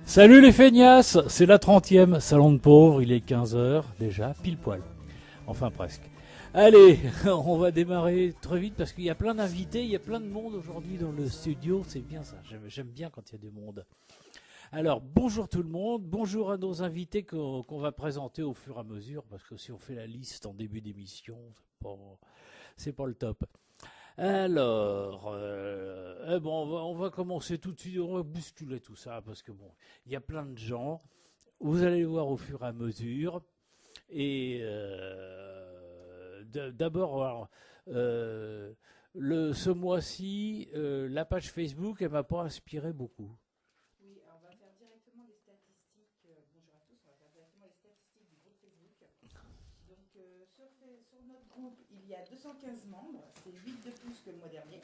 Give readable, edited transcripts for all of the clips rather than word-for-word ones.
Salut les feignasses, c'est la 30e Salon de Pauvres, il est 15h déjà, pile poil. Enfin presque. Allez, on va démarrer très vite parce qu'il y a plein d'invités, il y a plein de monde aujourd'hui dans le studio, c'est bien ça, j'aime bien quand il y a du monde. Alors bonjour tout le monde, bonjour à nos invités qu'on va présenter au fur et à mesure parce que si on fait la liste en début d'émission, c'est pas le top. Alors, on va commencer tout de suite, on va bousculer tout ça parce que bon, il y a plein de gens, vous allez le voir au fur et à mesure. Et d'abord, alors, ce mois-ci, la page Facebook, elle m'a pas inspiré beaucoup. Oui, alors on va faire directement les statistiques. Bonjour à tous, on va faire directement les statistiques du groupe Facebook. Donc sur notre groupe, il y a 215 membres, c'est 8 de plus que le mois dernier.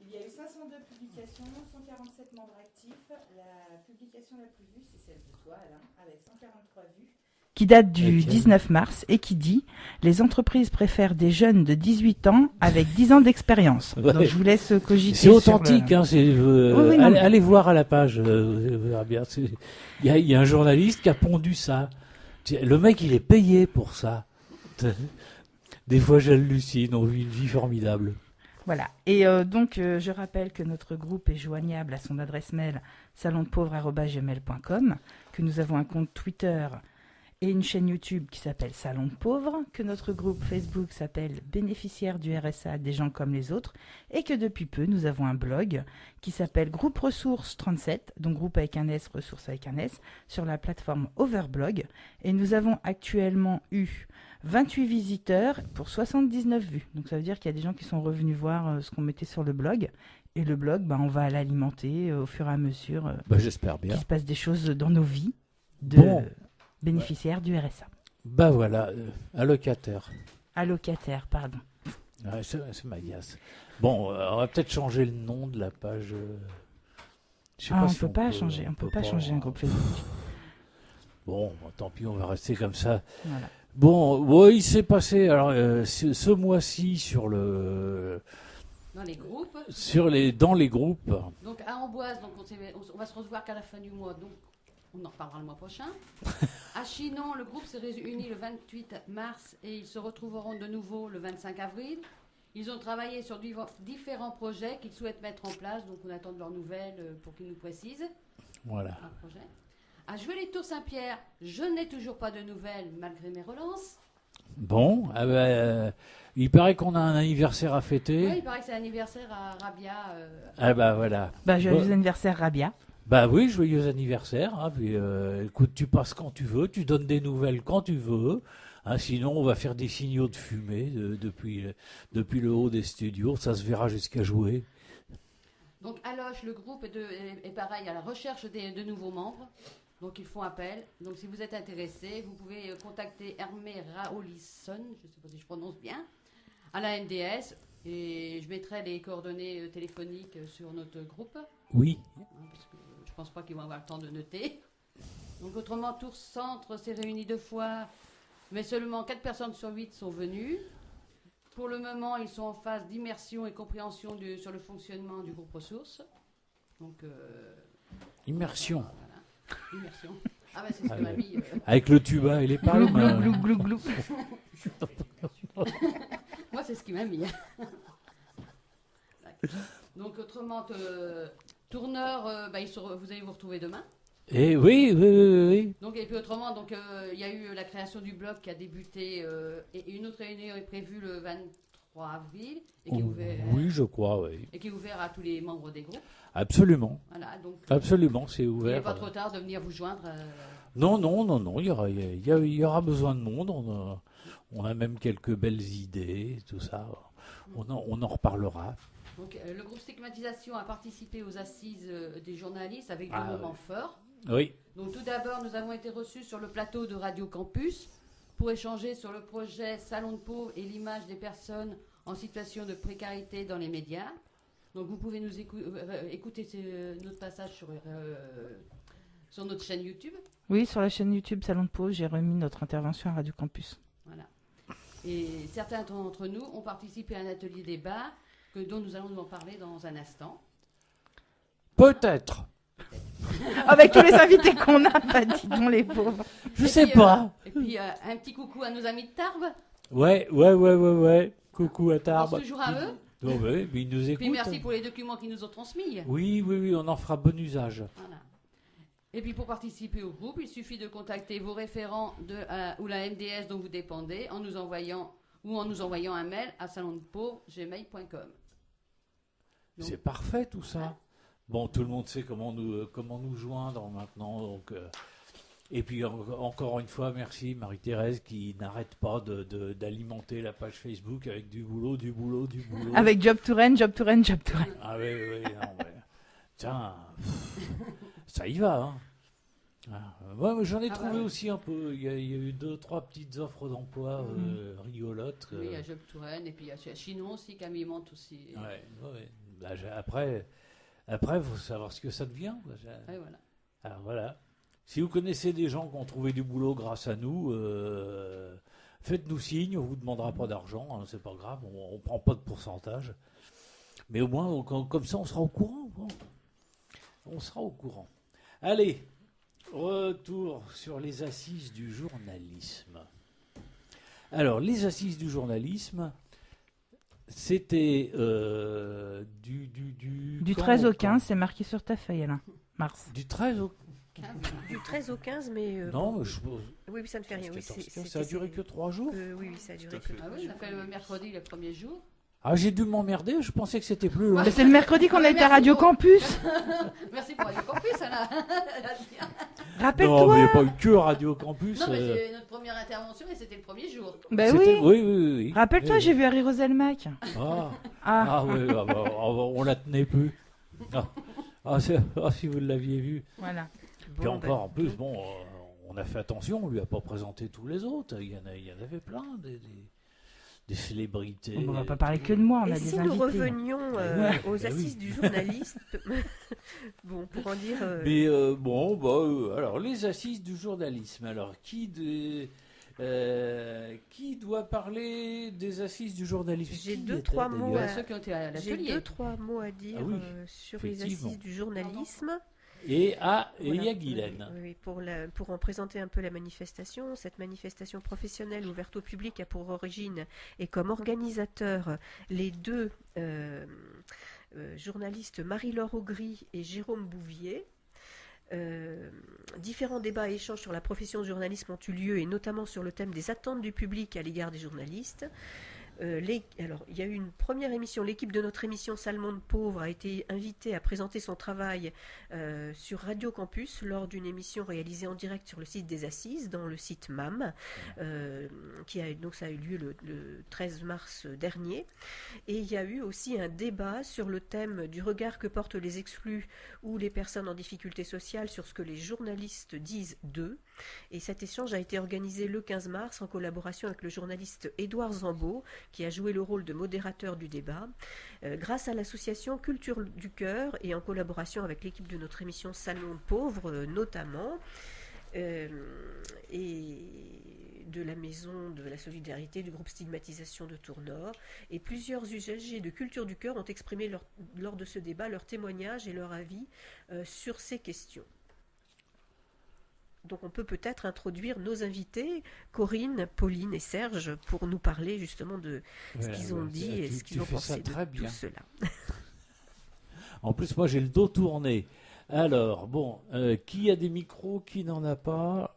Il y a eu 502 publications, 147 membres actifs. La publication la plus vue, c'est celle de toi, Alain, avec 143 vues. Qui date du 19 mars et qui dit « Les entreprises préfèrent des jeunes de 18 ans avec 10 ans d'expérience ouais. ». Donc je vous laisse cogiter. C'est authentique, oui, allez voir à la page, vous verrez bien. Il y a un journaliste qui a pondu ça. Le mec, il est payé pour ça. Des fois, j'hallucine, on vit une vie formidable. Voilà. Et donc, je rappelle que notre groupe est joignable à son adresse mail salondepauvre@gmail.com, que nous avons un compte Twitter et une chaîne YouTube qui s'appelle Salon de Pauvres, que notre groupe Facebook s'appelle Bénéficiaires du RSA des gens comme les autres, et que depuis peu, nous avons un blog qui s'appelle Groupe Ressources 37, donc groupe avec un S, ressources avec un S, sur la plateforme Overblog. Et nous avons actuellement eu 28 visiteurs pour 79 vues. Donc ça veut dire qu'il y a des gens qui sont revenus voir ce qu'on mettait sur le blog. Et le blog, on va l'alimenter au fur et à mesure j'espère bien. qu'il se passe des choses dans nos vies de bénéficiaires du RSA. Voilà, allocataire. Allocataire, pardon. Ouais, c'est m'agace. Bon, on va peut-être changer le nom de la page. On peut pas changer un groupe Facebook. Bon, tant pis, on va rester comme ça. Voilà. Bon, il s'est passé alors ce mois-ci sur le dans les groupes. Dans les groupes. Donc à Amboise, on va se revoir qu'à la fin du mois, donc on en reparlera le mois prochain. À Chinon, le groupe s'est réuni le 28 mars et ils se retrouveront de nouveau le 25 avril. Ils ont travaillé sur différents projets qu'ils souhaitent mettre en place, donc on attend de leurs nouvelles pour qu'ils nous précisent. Voilà. Un projet. À Jouer-les-Tours-Saint-Pierre, je n'ai toujours pas de nouvelles malgré mes relances. Bon, il paraît qu'on a un anniversaire à fêter. Oui, il paraît que c'est l'anniversaire à Rabia. Voilà. Joyeux anniversaire Rabia. Oui, joyeux anniversaire. Hein, puis, écoute, tu passes quand tu veux, tu donnes des nouvelles quand tu veux. Hein, sinon, on va faire des signaux de fumée depuis le haut des studios. Ça se verra jusqu'à jouer. Donc, à Loche, le groupe est pareil à la recherche de nouveaux membres. Donc, ils font appel. Donc, si vous êtes intéressé, vous pouvez contacter Hermé Raolisson, je ne sais pas si je prononce bien, à la NDS. Et je mettrai les coordonnées téléphoniques sur notre groupe. Oui. Parce que je ne pense pas qu'ils vont avoir le temps de noter. Donc, autrement, Tours Centre s'est réuni 2 fois, mais seulement 4 personnes sur 8 sont venues. Pour le moment, ils sont en phase d'immersion et compréhension sur le fonctionnement du groupe ressources. Donc, immersion. Voilà. Immersion. C'est ce que m'a mis. Avec le tuba et les palmes. Glou, glou, glou, glou. Moi, c'est ce qui m'a mis. Donc, autrement, tourneur, vous allez vous retrouver demain. Et oui. Donc, et puis autrement, il y a eu la création du blog qui a débuté et une autre réunion est prévue le 23 avril et qui est ouvert. Oui, je crois, oui. Et qui est ouvert à tous les membres des groupes. Absolument. Voilà, donc. Absolument, c'est ouvert. Il n'est pas trop tard de venir vous joindre. Non, il y aura besoin de monde. On a même quelques belles idées, tout ça. On en reparlera. Donc, le groupe Stigmatisation a participé aux assises des journalistes avec des moments forts. Oui. Donc, tout d'abord, nous avons été reçus sur le plateau de Radio Campus pour échanger sur le projet Salon de Pauvres et l'image des personnes en situation de précarité dans les médias. Donc, vous pouvez nous écouter notre passage sur notre chaîne YouTube. Oui, sur la chaîne YouTube Salon de Pauvres, j'ai remis notre intervention à Radio Campus. Voilà. Et certains d'entre nous ont participé à un atelier débat dont nous allons nous en parler dans un instant. Peut-être. Avec tous les invités qu'on a, bah, dis donc les pauvres. Je sais pas. Et puis, un petit coucou à nos amis de Tarbes. Ouais. Coucou à On Tarbes. pense toujours à eux. Ouais, mais ils nous écoutent. Puis merci pour les documents qu'ils nous ont transmis. Oui, on en fera bon usage. Voilà. Et puis pour participer au groupe, il suffit de contacter vos référents ou la MDS dont vous dépendez en nous envoyant un mail à salondepauvre@gmail.com. C'est parfait tout ça. Bon, tout le monde sait comment nous joindre maintenant. Donc, et puis encore une fois, merci Marie-Thérèse qui n'arrête pas d'alimenter la page Facebook avec du boulot. Avec Job to Rennes. Ah oui, non, mais... Tiens, ça y va, hein. Ouais, mais j'en ai trouvé aussi un peu. Il y a eu 2-3 petites offres d'emploi rigolotes. Oui, il y a Job to Rennes et puis il y a Chinon aussi, Camille monte aussi. Ouais. Bah, après, il faut savoir ce que ça devient. Quoi. Ouais, voilà. Alors voilà. Si vous connaissez des gens qui ont trouvé du boulot grâce à nous, faites-nous signe, on vous demandera pas d'argent, hein, c'est pas grave, on prend pas de pourcentage. Mais au moins, comme ça, on sera au courant. Bon. On sera au courant. Allez, retour sur les assises du journalisme. Alors, les assises du journalisme, c'était du 13 au 15, c'est marqué sur ta feuille, Alain. Mars. Du 13 au 15, mais... non, oui, ça ne fait rien. Oui, ça a duré que 3 jours. Oui, ça a duré que 3 jours. Ah oui, on a fait le mercredi, le premier jour. Ah, j'ai dû m'emmerder, je pensais que c'était plus long. C'est le mercredi qu'on a été à Radio Campus. Merci pour Radio Campus, Alain. Rappelle-toi. Non, mais il n'y a pas eu que Radio Campus. Non, mais c'est notre première intervention et c'était le premier jour. Ben oui. Oui. Rappelle-toi, j'ai vu Harry Roselmack. Oui, on la tenait plus. Si vous l'aviez vu. Voilà. Puis encore, en plus, on a fait attention, on lui a pas présenté tous les autres. Il y en avait plein, des célébrités. On ne va pas parler que de moi, on a des si invités. nous revenions aux assises du journaliste, pour en dire... Mais alors, les assises du journalisme. Alors, qui doit parler des assises du journalisme? J'ai 2-3 mots, ceux qui ont été à l'atelier. J'ai 2-3 mots à dire sur les assises du journalisme. Et à Guylaine. Oui, pour en présenter un peu la manifestation. Cette manifestation professionnelle ouverte au public a pour origine et comme organisateur les deux journalistes Marie-Laure Augry et Jérôme Bouvier. Différents débats et échanges sur la profession de journalisme ont eu lieu, et notamment sur le thème des attentes du public à l'égard des journalistes. Alors, il y a eu une première émission. L'équipe de notre émission Salmon de Pauvre a été invitée à présenter son travail sur Radio Campus lors d'une émission réalisée en direct sur le site des Assises, dans le site MAM, donc ça a eu lieu le 13 mars dernier. Et il y a eu aussi un débat sur le thème du regard que portent les exclus ou les personnes en difficulté sociale sur ce que les journalistes disent d'eux. Et cet échange a été organisé le 15 mars en collaboration avec le journaliste Édouard Zambeau, qui a joué le rôle de modérateur du débat, grâce à l'association Culture du Cœur et en collaboration avec l'équipe de notre émission Salon de Pauvres notamment, et de la Maison de la Solidarité, du groupe Stigmatisation de Tournord. Et plusieurs usagers de Culture du Cœur ont exprimé lors de ce débat leur témoignage et leur avis sur ces questions. Donc on peut peut-être introduire nos invités, Corinne, Pauline et Serge, pour nous parler justement de ce qu'ils ont dit et ce qu'ils ont pensé de tout cela. En plus, moi j'ai le dos tourné. Alors, qui a des micros, qui n'en a pas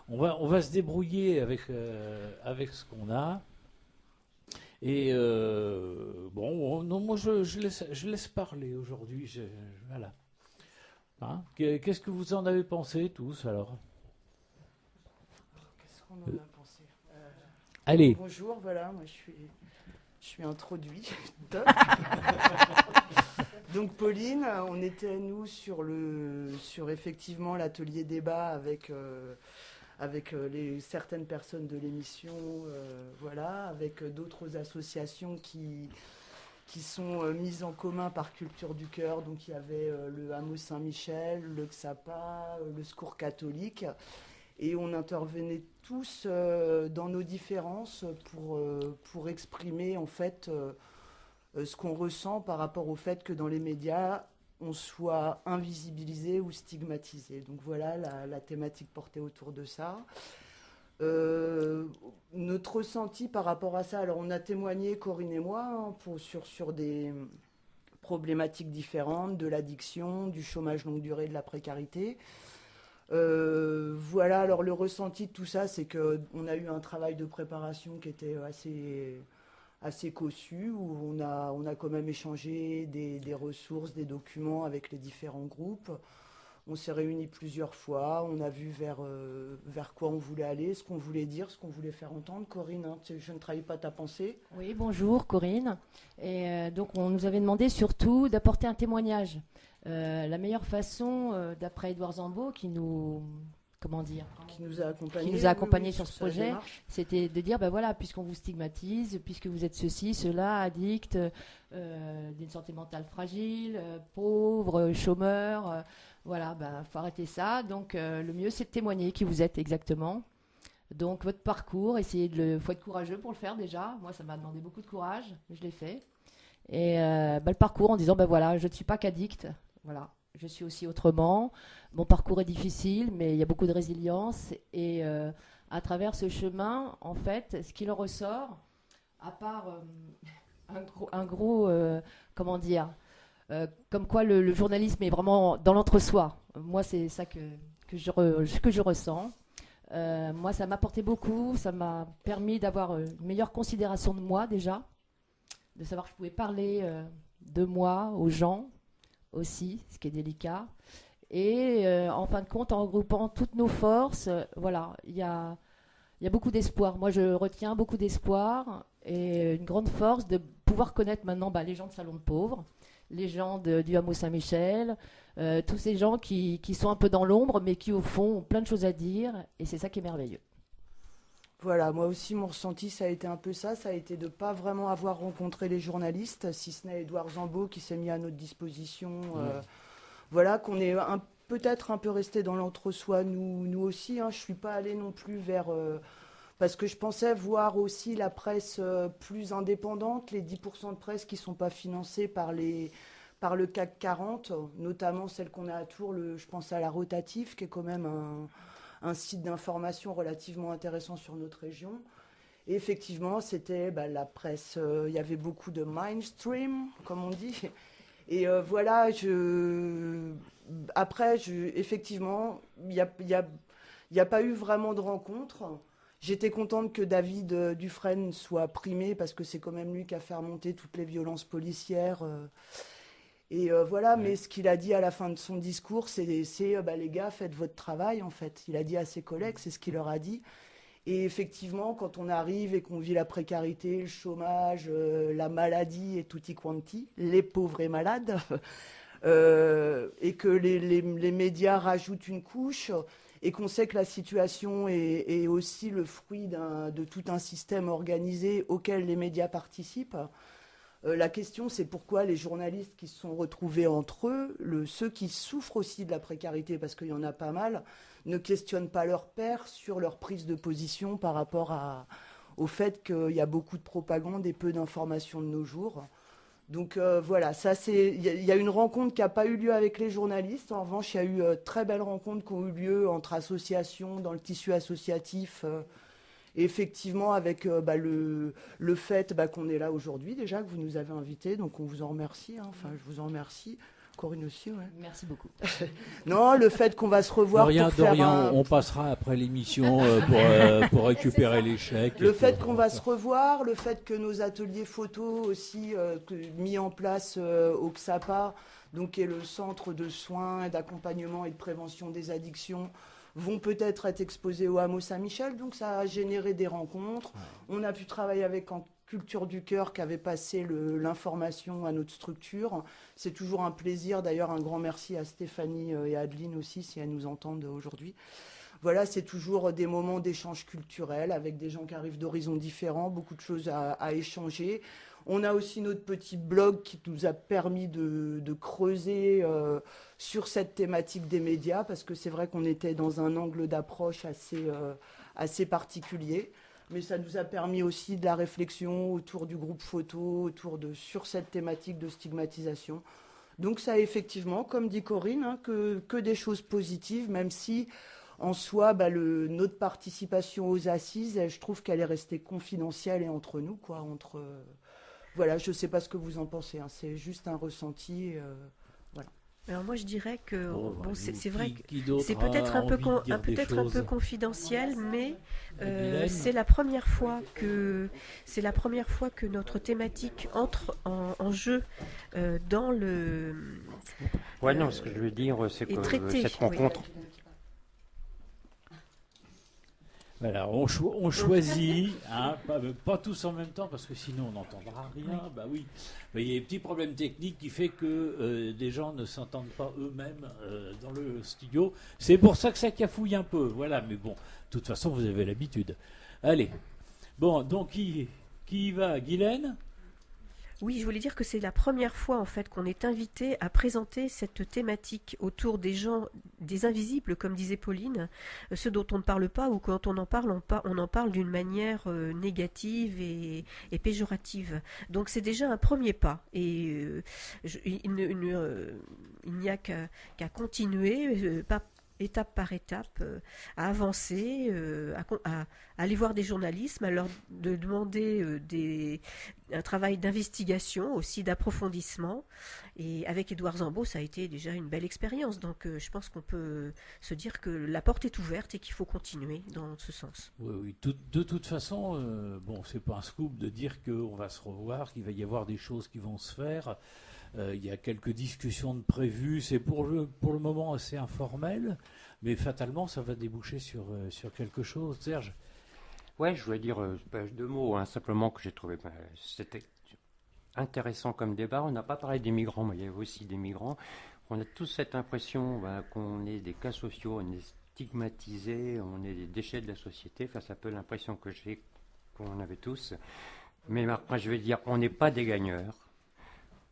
on va se débrouiller avec ce qu'on a. Et non, moi je laisse parler aujourd'hui. Voilà. Hein, qu'est-ce que vous en avez pensé tous alors? Qu'est-ce qu'on en a pensé? Allez. Bonjour, voilà, moi je suis introduit. Donc Pauline, on était nous sur effectivement l'atelier débat avec certaines personnes de l'émission, avec d'autres associations qui sont mises en commun par Culture du Cœur. Donc il y avait le Hameau Saint-Michel, le XAPA, le Secours catholique. Et on intervenait tous dans nos différences pour exprimer en fait ce qu'on ressent par rapport au fait que dans les médias, on soit invisibilisé ou stigmatisé. Donc voilà la thématique portée autour de ça. Notre ressenti par rapport à ça, alors on a témoigné, Corinne et moi, hein, sur des problématiques différentes, de l'addiction, du chômage longue durée, de la précarité. Voilà, alors le ressenti de tout ça, c'est qu'on a eu un travail de préparation qui était assez cossu, où on a quand même échangé des ressources, des documents avec les différents groupes. On s'est réunis plusieurs fois, on a vu vers quoi on voulait aller, ce qu'on voulait dire, ce qu'on voulait faire entendre. Corinne, hein, je ne trahis pas ta pensée. Oui, bonjour Corinne. Et donc on nous avait demandé surtout d'apporter un témoignage. La meilleure façon, d'après Édouard Zambo, qui nous a accompagnés sur ce projet, c'était de dire, ben voilà, puisqu'on vous stigmatise, puisque vous êtes ceci, cela, addict, d'une santé mentale fragile, pauvre, chômeur, voilà, ben faut arrêter ça. Donc le mieux, c'est de témoigner qui vous êtes exactement. Donc votre parcours, faut être courageux pour le faire déjà. Moi, ça m'a demandé beaucoup de courage, mais je l'ai fait. Et le parcours en disant, ben voilà, je ne suis pas qu'addict, voilà. Je suis aussi autrement. Mon parcours est difficile, mais il y a beaucoup de résilience. Et à travers ce chemin, en fait, ce qu'il en ressort, à part un gros comment dire, comme quoi le journalisme est vraiment dans l'entre-soi. Moi, c'est ça que je ressens. Moi, ça m'a apporté beaucoup. Ça m'a permis d'avoir une meilleure considération de moi déjà, de savoir que je pouvais parler de moi aux gens aussi, ce qui est délicat. Et en fin de compte, en regroupant toutes nos forces, voilà, il y a beaucoup d'espoir. Moi, je retiens beaucoup d'espoir et une grande force de pouvoir connaître maintenant les gens de Salon de Pauvres, les gens du hameau Saint-Michel, tous ces gens qui sont un peu dans l'ombre, mais qui au fond ont plein de choses à dire, et c'est ça qui est merveilleux. Voilà, moi aussi, mon ressenti, ça a été un peu ça. Ça a été de ne pas vraiment avoir rencontré les journalistes, si ce n'est Édouard Zambo qui s'est mis à notre disposition. Voilà, qu'on est peut-être un peu resté dans l'entre-soi, nous aussi. Hein. Je ne suis pas allée non plus vers... parce que je pensais voir aussi la presse plus indépendante, les 10% de presse qui ne sont pas financés par le CAC 40, notamment celle qu'on a à Tours, je pense à la Rotatif, qui est quand même un site d'information relativement intéressant sur notre région. Et effectivement, c'était la presse, il y avait beaucoup de mainstream, comme on dit. Et voilà, après, effectivement, il n'y a pas eu vraiment de rencontre. J'étais contente que David Dufresne soit primé, parce que c'est quand même lui qui a fait remonter toutes les violences policières. Et voilà, mais ce qu'il a dit à la fin de son discours, c'est les gars, faites votre travail, en fait. Il a dit à ses collègues, c'est ce qu'il leur a dit. Et effectivement, quand on arrive et qu'on vit la précarité, le chômage, la maladie et tutti quanti, les pauvres et malades, et que les médias rajoutent une couche, et qu'on sait que la situation est aussi le fruit de tout un système organisé auquel les médias participent. La question, c'est pourquoi les journalistes qui se sont retrouvés entre eux, ceux qui souffrent aussi de la précarité, parce qu'il y en a pas mal, ne questionnent pas leurs pairs sur leur prise de position par rapport au fait qu'il y a beaucoup de propagande et peu d'informations de nos jours. Donc voilà, il y a une rencontre qui n'a pas eu lieu avec les journalistes. En revanche, il y a eu très belles rencontres qui ont eu lieu entre associations, dans le tissu associatif. Et effectivement, avec le fait qu'on est là aujourd'hui, déjà, que vous nous avez invités, donc on vous en remercie. Hein. Enfin, je vous en remercie. Corinne aussi, ouais. Merci beaucoup. Non, le fait qu'on va se revoir on passera après l'émission pour récupérer les chèques. Le fait qu'on va se revoir, le fait que nos ateliers photos aussi mis en place au XAPA, donc qui est le centre de soins, d'accompagnement et de prévention des addictions, vont peut-être être exposés au hameau Saint-Michel, donc ça a généré des rencontres. On a pu travailler avec en Culture du Cœur qui avait passé l'information à notre structure. C'est toujours un plaisir, d'ailleurs un grand merci à Stéphanie et à Adeline aussi si elles nous entendent aujourd'hui. Voilà, c'est toujours des moments d'échange culturel avec des gens qui arrivent d'horizons différents, beaucoup de choses à échanger. On a aussi notre petit blog qui nous a permis de creuser sur cette thématique des médias, parce que c'est vrai qu'on était dans un angle d'approche assez particulier. Mais ça nous a permis aussi de la réflexion autour du groupe photo, sur cette thématique de stigmatisation. Donc ça a effectivement, comme dit Corinne, hein, que des choses positives, même si en soi, notre participation aux assises, je trouve qu'elle est restée confidentielle et entre nous, quoi. Voilà, je ne sais pas ce que vous en pensez, hein, c'est juste un ressenti. Voilà. Alors moi je dirais que c'est vrai que d'autre c'est peut-être a un peu envie de dire des un peu choses confidentiel, mais Guylaine c'est la première fois que notre thématique entre en jeu dans le. Ouais, non, ce que je veux dire, c'est que traité, cette rencontre. oui. Voilà, on choisit, hein, pas tous en même temps, parce que sinon on n'entendra rien. Bah oui, mais il y a des petits problèmes techniques qui fait que des gens ne s'entendent pas eux-mêmes dans le studio. C'est pour ça que ça cafouille un peu. Voilà, mais bon, de toute façon vous avez l'habitude. Allez, bon, donc qui y va, Guylaine? Oui, je voulais dire que c'est la première fois en fait qu'on est invité à présenter cette thématique autour des gens, des invisibles, comme disait Pauline, ceux dont on ne parle pas ou quand on en parle, on en parle d'une manière négative et péjorative. Donc c'est déjà un premier pas et il n'y a qu'à continuer, étape par étape, à avancer, à aller voir des journalistes, à leur demander un travail d'investigation, aussi d'approfondissement. Et avec Édouard Zambeau, ça a été déjà une belle expérience. Donc je pense qu'on peut se dire que la porte est ouverte et qu'il faut continuer dans ce sens. Oui, de toute façon, bon, c'est pas un scoop de dire qu'on va se revoir, qu'il va y avoir des choses qui vont se faire. Il y a quelques discussions de prévues, c'est pour le moment assez informel, mais fatalement ça va déboucher sur quelque chose. Serge? Ouais, je voulais dire deux mots, hein, simplement que j'ai trouvé c'était intéressant comme débat. On n'a pas parlé des migrants, mais il y avait aussi des migrants. On a tous cette impression qu'on est des cas sociaux, on est stigmatisés, on est des déchets de la société. Enfin, c'est un peu l'impression que j'ai qu'on avait tous. Mais après, je vais dire, on n'est pas des gagneurs.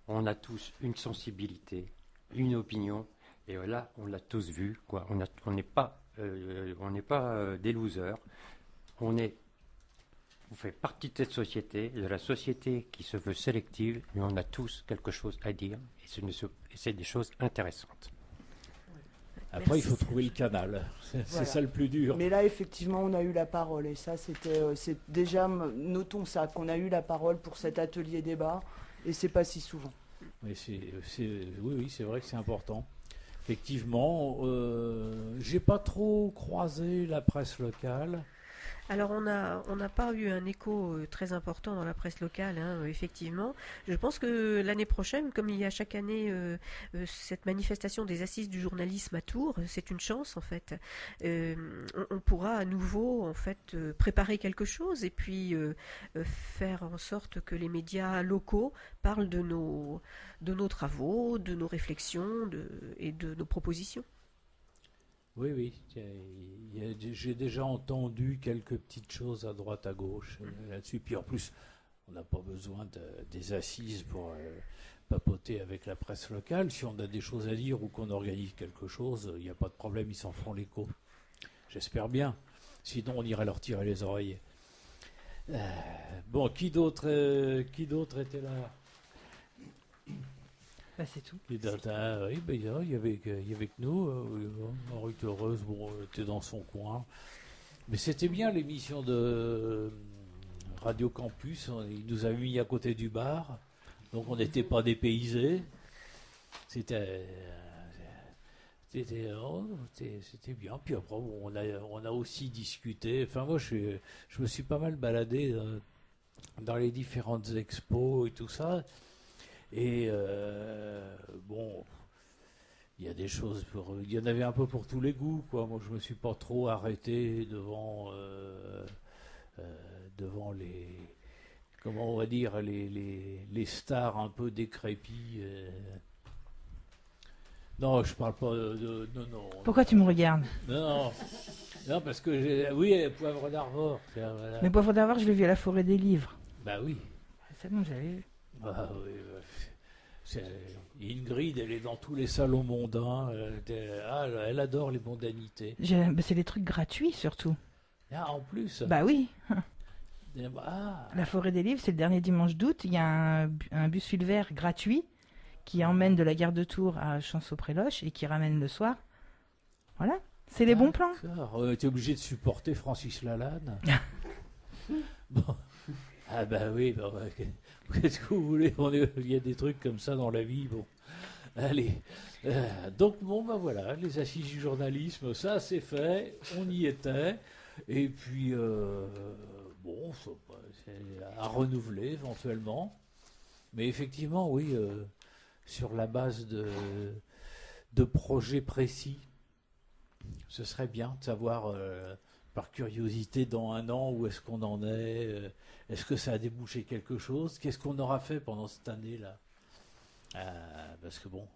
On a tous une sensibilité, une opinion, et là, on l'a tous vu, quoi. On n'est pas des losers. On fait partie de cette société, de la société qui se veut sélective, mais on a tous quelque chose à dire, et c'est des choses intéressantes. Après, Merci, il faut trouver le canal. C'est ça le plus dur. Mais là, effectivement, on a eu la parole. Et ça, c'est déjà, notons ça, qu'on a eu la parole pour cet atelier débat. Et c'est pas si souvent. Mais oui, c'est vrai que c'est important. Effectivement, j'ai pas trop croisé la presse locale. Alors on n'a pas eu un écho très important dans la presse locale, hein, effectivement. Je pense que l'année prochaine, comme il y a chaque année cette manifestation des assises du journalisme à Tours, c'est une chance en fait. On pourra à nouveau en fait préparer quelque chose et puis faire en sorte que les médias locaux parlent de nos travaux, de nos réflexions et de nos propositions. Oui, j'ai déjà entendu quelques petites choses à droite, à gauche là-dessus. Puis en plus, on n'a pas besoin des assises pour papoter avec la presse locale. Si on a des choses à dire ou qu'on organise quelque chose, il n'y a pas de problème, ils s'en feront l'écho. J'espère bien. Sinon, on irait leur tirer les oreilles. Bon, qui d'autre était là? C'est tout. Oui, il y avait que nous. Marie-Thérèse, était dans son coin. Mais c'était bien l'émission de Radio Campus. Il nous avait mis à côté du bar. Donc on n'était pas dépaysés. C'était bien. Puis après, on a aussi discuté. Enfin, moi, je me suis pas mal baladé dans les différentes expos et tout ça. Et bon, il y a des choses il y en avait un peu pour tous les goûts, quoi. Moi, je me suis pas trop arrêté devant les, comment on va dire, les stars un peu décrépits. Non, je parle pas de non. Pourquoi tu me regardes? Non, parce que oui, Poivre d'Arvor. Voilà. Mais Poivre d'Arvor, je l'ai vu à la Forêt des Livres. Bah oui. C'est bon, j'avais vu. Ah oui, Ingrid, elle est dans tous les salons mondains. Elle adore les mondanités. C'est des trucs gratuits surtout. Ah, en plus. Bah oui. La Forêt des Livres, c'est le dernier dimanche d'août. Il y a un bus fil vert gratuit qui emmène de la gare de Tours à Chanceau-Préloche et qui ramène le soir. Voilà, c'est les bons plans. Tu es obligé de supporter Francis Lalanne. Bon. Ah bah oui, qu'est-ce que vous voulez, il y a des trucs comme ça dans la vie. Bon, allez. Donc voilà, les assises du journalisme, ça c'est fait, on y était. Et puis, c'est à renouveler éventuellement. Mais effectivement, oui, sur la base de projets précis, ce serait bien de savoir, par curiosité, dans un an, où est-ce qu'on en est. Est-ce que ça a débouché quelque chose? Qu'est-ce qu'on aura fait pendant cette année-là? Parce que bon,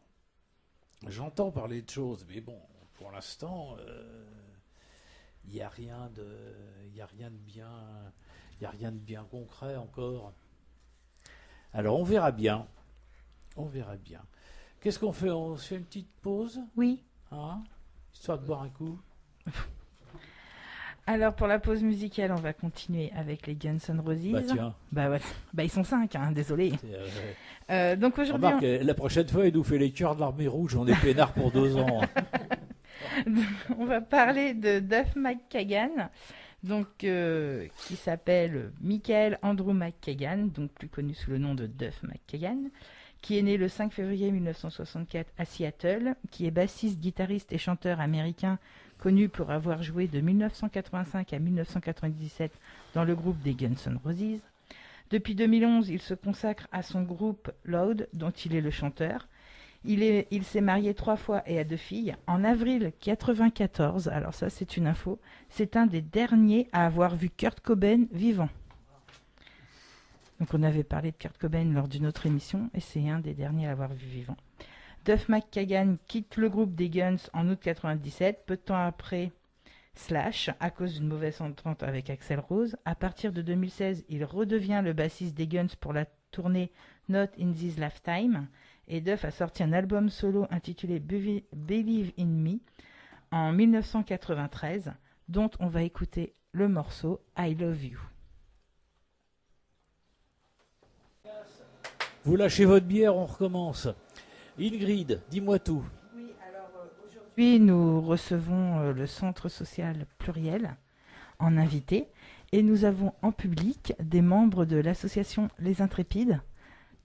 j'entends parler de choses, mais bon, pour l'instant, il n'y a rien de bien concret encore. Alors on verra bien. Qu'est-ce qu'on fait? On se fait une petite pause? Oui. Histoire de boire un coup. Alors pour la pause musicale, on va continuer avec les Guns N' Roses. Bah tiens. Ouais. Ils sont 5, désolé. Donc aujourd'hui, remarque, la prochaine fois, il nous fait les cœurs de l'Armée Rouge. On est peinard pour 2 ans. On va parler de Duff McKagan, donc qui s'appelle Michael Andrew McKagan, donc plus connu sous le nom de Duff McKagan, qui est né le 5 février 1964 à Seattle, qui est bassiste, guitariste et chanteur américain connu pour avoir joué de 1985 à 1997 dans le groupe des Guns N' Roses. Depuis 2011, il se consacre à son groupe Loud, dont il est le chanteur. Il s'est marié 3 fois et a 2 filles. En avril 1994, alors ça c'est une info, c'est un des derniers à avoir vu Kurt Cobain vivant. Donc on avait parlé de Kurt Cobain lors d'une autre émission et c'est un des derniers à l'avoir vu vivant. Duff McKagan quitte le groupe des Guns en août 1997, peu de temps après Slash, à cause d'une mauvaise entente avec Axl Rose. À partir de 2016, il redevient le bassiste des Guns pour la tournée Not in This Lifetime. Et Duff a sorti un album solo intitulé Believe in Me en 1993, dont on va écouter le morceau I Love You. Vous lâchez votre bière, on recommence. Ingrid, dis-moi tout. Oui, alors aujourd'hui, nous recevons le Centre social pluriel en invité et nous avons en public des membres de l'association Les Intrépides,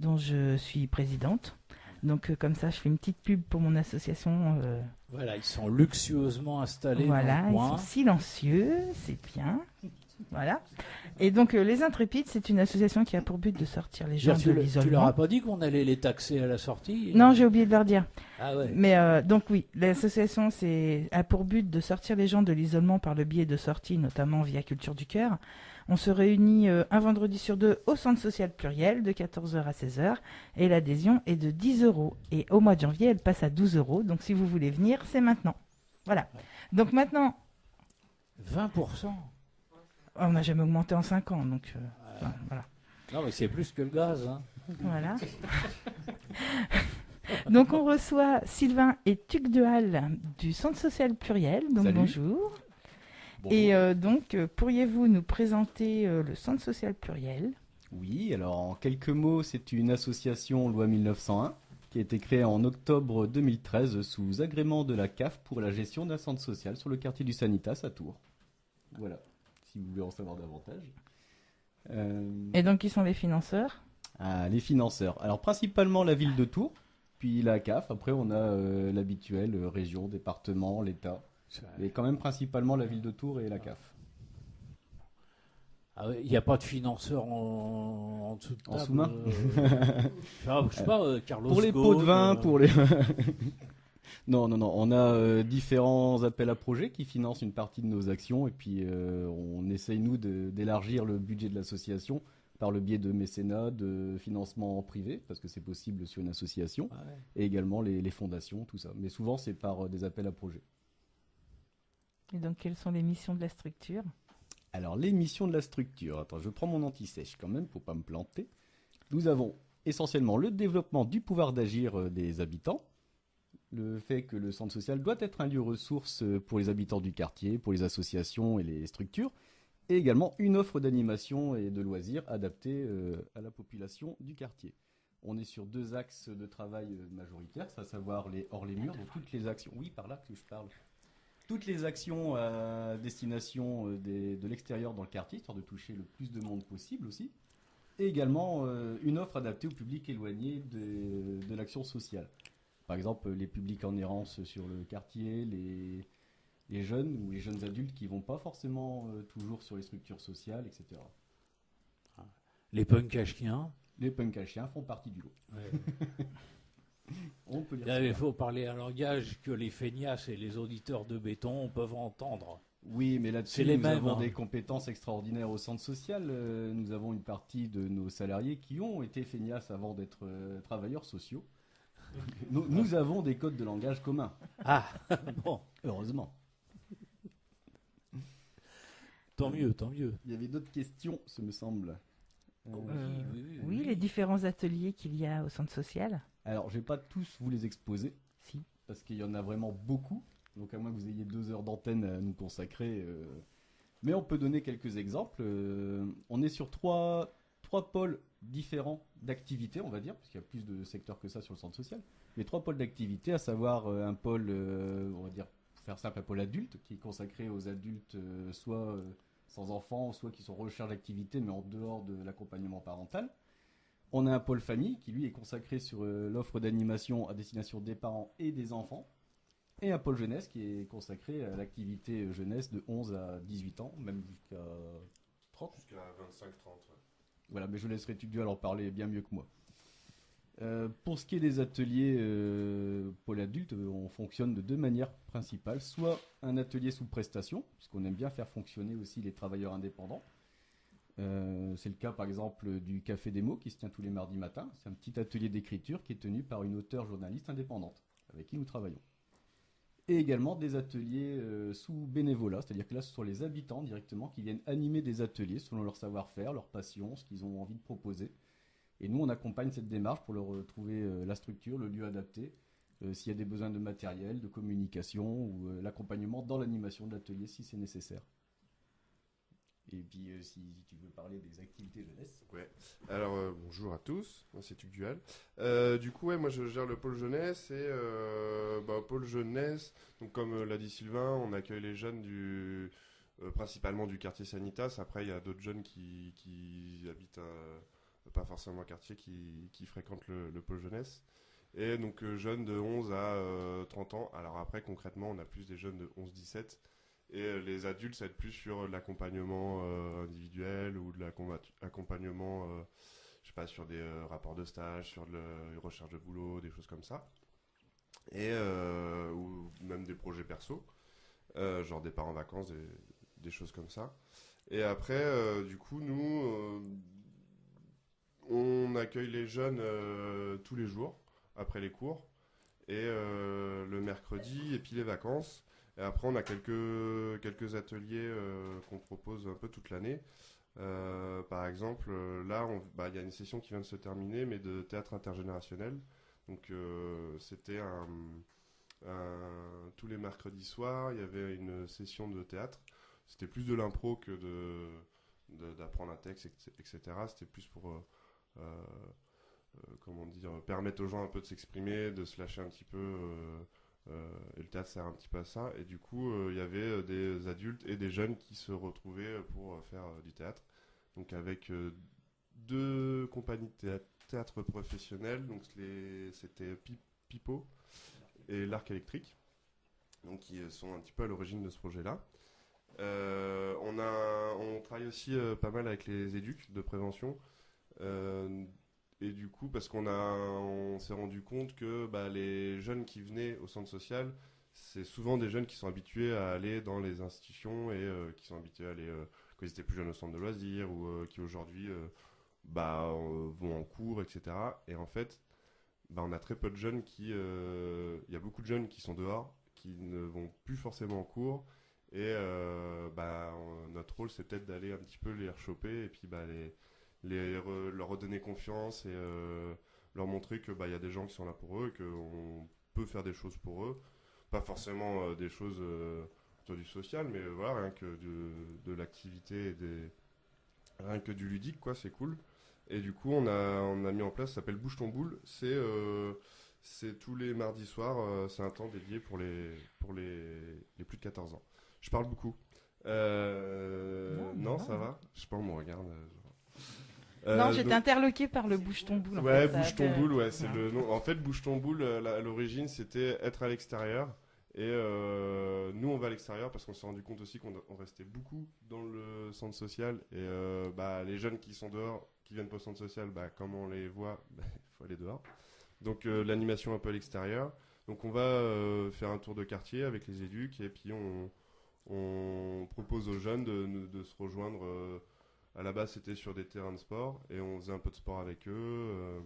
dont je suis présidente. Donc comme ça, je fais une petite pub pour mon association. Voilà, ils sont luxueusement installés voilà, dans le coin. Ils sont silencieux, c'est bien. Voilà. Et donc Les Intrépides, c'est une association qui a pour but de sortir les gens de l'isolement. Tu leur as pas dit qu'on allait les taxer à la sortie? Non, j'ai oublié de leur dire. Ah ouais. Mais donc oui, l'association a pour but de sortir les gens de l'isolement par le biais de sorties, notamment via Culture du Cœur. On se réunit un vendredi sur 2 au Centre social pluriel de 14h à 16h et l'adhésion est de 10 €. Et au mois de janvier, elle passe à 12 €. Donc si vous voulez venir, c'est maintenant. Voilà. Donc maintenant... 20%. On n'a jamais augmenté en 5 ans, donc voilà. Non, mais c'est plus que le gaz. Hein. Voilà. Donc on reçoit Sylvain et Tuc de Halle du Centre social pluriel. Donc salut. Bonjour. Et donc, pourriez-vous nous présenter le Centre social pluriel? Oui, alors en quelques mots, c'est une association loi 1901 qui a été créée en octobre 2013 sous agrément de la CAF pour la gestion d'un centre social sur le quartier du Sanitas à Tours. Voilà, si vous voulez en savoir davantage. Et donc, qui sont les financeurs? Les financeurs. Alors principalement la ville de Tours, puis la CAF. Après, on a l'habituel, région, département, l'État. Mais quand même principalement la ville de Tours et la CAF. Il n'y a pas de financeur en dessous de table. En sous-main je sais pas, Carlos pour les Ghosn, pots de vin, pour les... Non, on a différents appels à projets qui financent une partie de nos actions et puis on essaye, nous, d'élargir le budget de l'association par le biais de mécénat, de financement privé, parce que c'est possible sur une association, et également les fondations, tout ça. Mais souvent, c'est par des appels à projets. Et donc, quelles sont les missions de la structure? Alors, les missions de la structure. Attends, je prends mon anti-sèche quand même, pour pas me planter. Nous avons essentiellement le développement du pouvoir d'agir des habitants, le fait que le centre social doit être un lieu ressource pour les habitants du quartier, pour les associations et les structures, et également une offre d'animation et de loisirs adaptée à la population du quartier. On est sur 2 axes de travail majoritaires, à savoir les hors les murs, donc toutes les actions. Oui, par là que je parle. Toutes les actions à destination de l'extérieur dans le quartier, histoire de toucher le plus de monde possible aussi. Et également une offre adaptée au public éloigné de l'action sociale. Par exemple, les publics en errance sur le quartier, les jeunes ou les jeunes adultes qui vont pas forcément toujours sur les structures sociales, etc. Les punks à chiens. Les punks à chiens font partie du lot. Ouais. On peut dire Là, ça. il faut parler un langage que les feignasses et les auditeurs de béton peuvent entendre. Oui, mais là-dessus, C'est les nous mêmes, avons hein. des compétences extraordinaires au centre social. Nous avons une partie de nos salariés qui ont été feignasses avant d'être travailleurs sociaux. Nous avons des codes de langage communs. Ah, bon, Heureusement. tant mieux, tant mieux. Il y avait d'autres questions, ce me semble. Oui, les différents ateliers qu'il y a au centre social. Alors, je vais pas tous vous les exposer, Si. parce qu'il y en a vraiment beaucoup. Donc, à moins que vous ayez 2 heures d'antenne à nous consacrer. Mais on peut donner quelques exemples. On est sur trois pôles différents d'activités, on va dire, parce qu'il y a plus de secteurs que ça sur le centre social. Mais 3 pôles d'activités, à savoir un pôle, on va dire, pour faire simple, un pôle adulte, qui est consacré aux adultes soit sans enfants, soit qui sont en recherche d'activité, mais en dehors de l'accompagnement parental. On a un pôle famille, qui lui est consacré sur l'offre d'animation à destination des parents et des enfants. Et un pôle jeunesse qui est consacré à l'activité jeunesse de 11 à 18 ans, même jusqu'à 30. Jusqu'à 25-30, ouais. Voilà, mais je laisserai Tugdual en parler bien mieux que moi. Pour ce qui est des ateliers pôle adulte, on fonctionne de 2 manières principales. Soit un atelier sous prestation, puisqu'on aime bien faire fonctionner aussi les travailleurs indépendants. C'est le cas par exemple du Café des mots qui se tient tous les mardis matins. C'est un petit atelier d'écriture qui est tenu par une auteure journaliste indépendante avec qui nous travaillons. Et également des ateliers sous bénévolat, c'est-à-dire que là ce sont les habitants directement qui viennent animer des ateliers selon leur savoir-faire, leur passion, ce qu'ils ont envie de proposer. Et nous on accompagne cette démarche pour leur trouver la structure, le lieu adapté, s'il y a des besoins de matériel, de communication ou l'accompagnement dans l'animation de l'atelier si c'est nécessaire. Et puis si tu veux parler des activités jeunesse. Ouais. Alors bonjour à tous, moi c'est Tugdual. Du coup ouais, moi je gère le pôle jeunesse et pôle jeunesse. Donc comme l'a dit Sylvain, on accueille les jeunes principalement du quartier Sanitas. Après il y a d'autres jeunes qui habitent pas forcément un quartier qui fréquentent le pôle jeunesse. Et donc jeunes de 11 à 30 ans. Alors après concrètement on a plus des jeunes de 11-17. Et les adultes, ça va être plus sur l'accompagnement individuel ou de l'accompagnement, je sais pas, sur des rapports de stage, sur les recherches de boulot, des choses comme ça. Et ou même des projets perso, genre départ en vacances, des choses comme ça. Et après, du coup, nous, on accueille les jeunes tous les jours, après les cours, et le mercredi, et puis les vacances. Et après, on a quelques ateliers qu'on propose un peu toute l'année. Par exemple, là, il y a une session qui vient de se terminer, mais de théâtre intergénérationnel. Donc, c'était tous les mercredis soirs, il y avait une session de théâtre. C'était plus de l'impro que d'apprendre un texte, etc. C'était plus pour permettre aux gens un peu de s'exprimer, de se lâcher un petit peu. Et le théâtre sert un petit peu à ça. Et du coup, il y avait des adultes et des jeunes qui se retrouvaient pour faire du théâtre. Donc avec 2 compagnies de théâtre professionnelles. Donc c'était Pipo et l'Arc électrique. Donc qui sont un petit peu à l'origine de ce projet-là. On travaille aussi pas mal avec les éducs de prévention. Et du coup, parce on s'est rendu compte que les jeunes qui venaient au centre social, c'est souvent des jeunes qui sont habitués à aller dans les institutions et qui sont habitués à aller, quand ils étaient plus jeunes, au centre de loisirs ou qui aujourd'hui vont en cours, etc. Et en fait, on a très peu de jeunes il y a beaucoup de jeunes qui sont dehors, qui ne vont plus forcément en cours. Et notre rôle, c'est peut-être d'aller un petit peu les rechoper et puis leur redonner confiance et leur montrer que y a des gens qui sont là pour eux, qu'on peut faire des choses pour eux, pas forcément des choses plutôt du social, mais voilà, rien que de l'activité rien que du ludique, quoi, c'est cool. Et du coup, on a mis en place, ça s'appelle Bouge ton boule. C'est tous les mardis soirs, c'est un temps dédié pour les plus de 14 ans. Je parle beaucoup. Non, ça va. Je sais pas, on me regarde. Non, j'étais interloqué par le Bouge ton boule. Ouais, Bouge ton boule, ouais, c'est le nom. En fait, Bouge ton boule, à l'origine, c'était être à l'extérieur. Et nous, on va à l'extérieur parce qu'on s'est rendu compte aussi qu'on restait beaucoup dans le centre social. Et les jeunes qui sont dehors, qui viennent pas au centre social, comme on les voit, il faut aller dehors. Donc l'animation un peu à l'extérieur. Donc on va faire un tour de quartier avec les éducs et puis on propose aux jeunes de se rejoindre. À la base, c'était sur des terrains de sport et on faisait un peu de sport avec eux.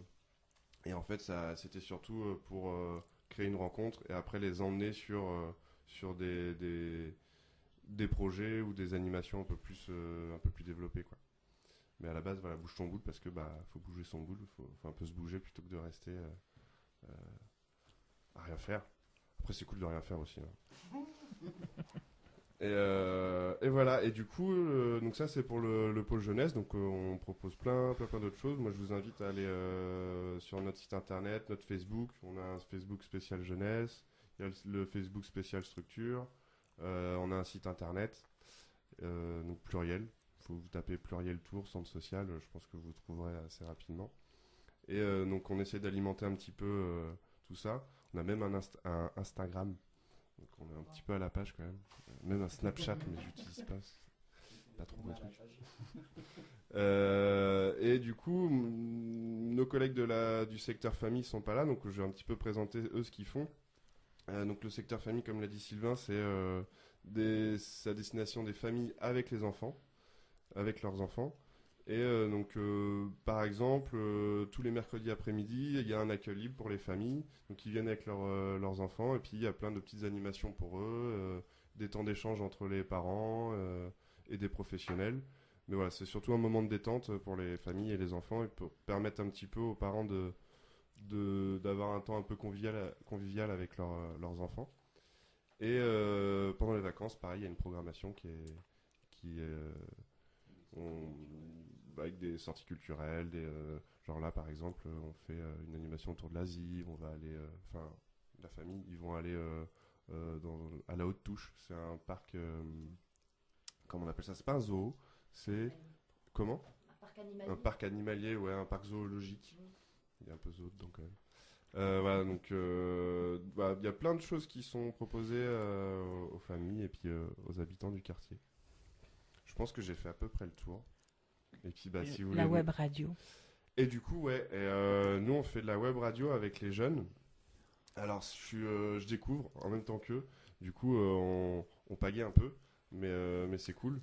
Et en fait, c'était surtout pour créer une rencontre et après les emmener sur des projets ou des animations un peu plus développées, quoi. Mais à la base, voilà, bouge ton boule parce que faut bouger son boule, faut un peu se bouger plutôt que de rester à rien faire. Après, c'est cool de rien faire aussi. Hein. Et voilà. Et du coup, donc ça c'est pour le pôle jeunesse. Donc on propose plein d'autres choses. Moi, je vous invite à aller sur notre site internet, notre Facebook. On a un Facebook spécial jeunesse. Il y a le Facebook spécial structure. On a un site internet, donc pluriel. Vous tapez pluriel tour, centre social, je pense que vous trouverez assez rapidement. Et donc on essaie d'alimenter un petit peu tout ça. On a même un Instagram, donc on est un petit peu à la page quand même. Même un Snapchat, mais j'utilise pas trop mon truc. Et du coup, nos collègues du secteur famille sont pas là, donc je vais un petit peu présenter eux ce qu'ils font. Donc le secteur famille, comme l'a dit Sylvain, c'est à destination des familles avec les enfants. Avec leurs enfants. Et donc, par exemple, tous les mercredis après-midi, il y a un accueil libre pour les familles. Donc, ils viennent avec leurs enfants. Et puis, il y a plein de petites animations pour eux, des temps d'échange entre les parents et des professionnels. Mais voilà, c'est surtout un moment de détente pour les familles et les enfants et pour permettre un petit peu aux parents d'avoir un temps un peu convivial avec leurs enfants. Et pendant les vacances, pareil, il y a une programmation qui est avec des sorties culturelles, genre là par exemple on fait une animation autour de l'Asie, on va aller, la famille, ils vont aller à la Haute Touche, c'est un parc, comment on appelle ça, c'est pas un zoo, c'est, comment ? Un parc animalier, ouais, un parc zoologique, il y a un peu zoo dedans quand même. Voilà, donc il y a plein de choses qui sont proposées aux familles et puis aux habitants du quartier. Je pense que j'ai fait à peu près le tour. Et puis, si vous voulez, la web radio. Et du coup, ouais, nous on fait de la web radio avec les jeunes. Alors, je découvre en même temps qu'eux. Du coup, on pagaie un peu, mais c'est cool.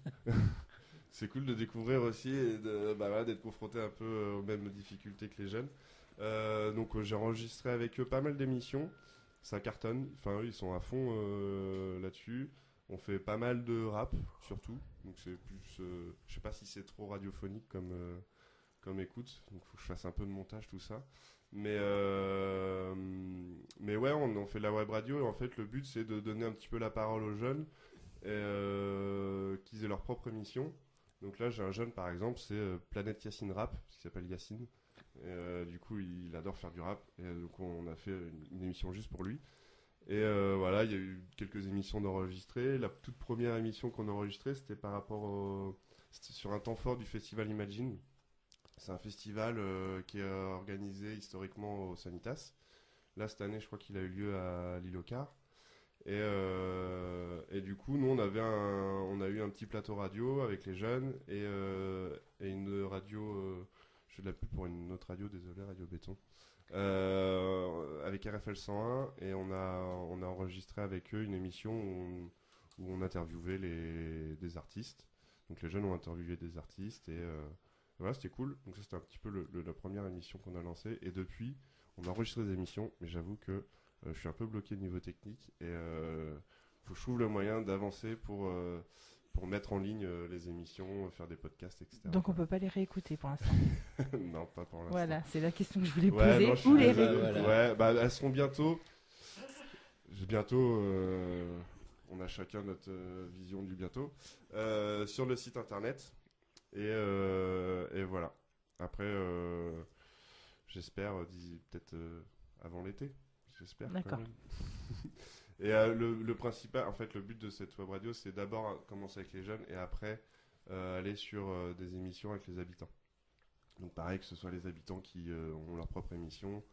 C'est cool de découvrir aussi et d'être confronté un peu aux mêmes difficultés que les jeunes. Donc, j'ai enregistré avec eux pas mal d'émissions. Ça cartonne. Enfin, eux, ils sont à fond là-dessus. On fait pas mal de rap, surtout. Donc c'est plus, je sais pas si c'est trop radiophonique comme écoute. Donc faut que je fasse un peu de montage, tout ça. Mais ouais, on fait de la web radio. Et en fait, le but, c'est de donner un petit peu la parole aux jeunes qu'ils aient leur propre émission. Donc là, j'ai un jeune, par exemple, c'est Planète Yacine Rap, qui s'appelle Yacine. Du coup, il adore faire du rap. Et donc on a fait une émission juste pour lui. Et voilà, il y a eu quelques émissions d'enregistrées. La toute première émission qu'on a enregistrée, c'était c'était sur un temps fort du festival Imagine. C'est un festival qui est organisé historiquement au Sanitas. Là, cette année, je crois qu'il a eu lieu à l'île aux Cars. Et du coup, nous, on a eu un petit plateau radio avec les jeunes et une radio. Je fais de la pub pour une autre radio, désolé, Radio Béton. Avec RFL 101 et on a enregistré avec eux une émission où on interviewait des artistes. Donc les jeunes ont interviewé des artistes et voilà, c'était cool. Donc ça, c'était un petit peu la première émission qu'on a lancée et depuis on a enregistré des émissions, mais j'avoue que je suis un peu bloqué au niveau technique et faut que je trouve le moyen d'avancer pour mettre en ligne les émissions, faire des podcasts, etc. Donc on peut pas les réécouter pour l'instant. Non, pas pour l'instant. Voilà, c'est la question que je voulais Ouais, poser. Où les réécouter ? Ouais, elles seront bientôt. on a chacun notre vision du bientôt, sur le site internet. Et voilà. Après, j'espère peut-être avant l'été. J'espère. D'accord. Et le principal, en fait, le but de cette web radio, c'est d'abord commencer avec les jeunes et après aller sur des émissions avec les habitants. Donc pareil, que ce soit les habitants qui ont leur propre émission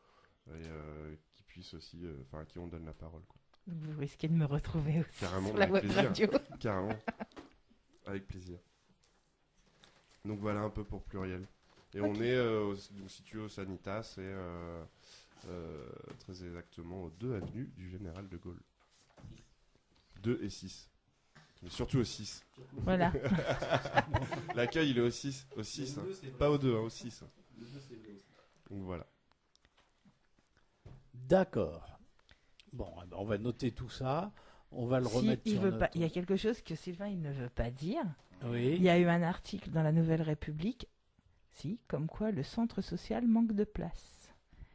et qui puissent aussi, à qui on donne la parole, quoi. Vous risquez de me retrouver aussi Carrément, sur la avec web plaisir. radio. Carrément, avec plaisir. Donc voilà un peu pour Pluriel. Et on est donc situé au Sanitas et très exactement aux 2 avenues du Général de Gaulle. 2 et 6. Mais surtout au 6. Voilà. L'accueil, il est au 6. Au 6 pas au 2, au 6. Donc voilà. D'accord. Bon, eh ben, on va noter tout ça. On va le remettre il sur veut notre... pas, il y a quelque chose que Sylvain il ne veut pas dire. Oui. Il y a eu un article dans la Nouvelle République, comme quoi le centre social manque de place.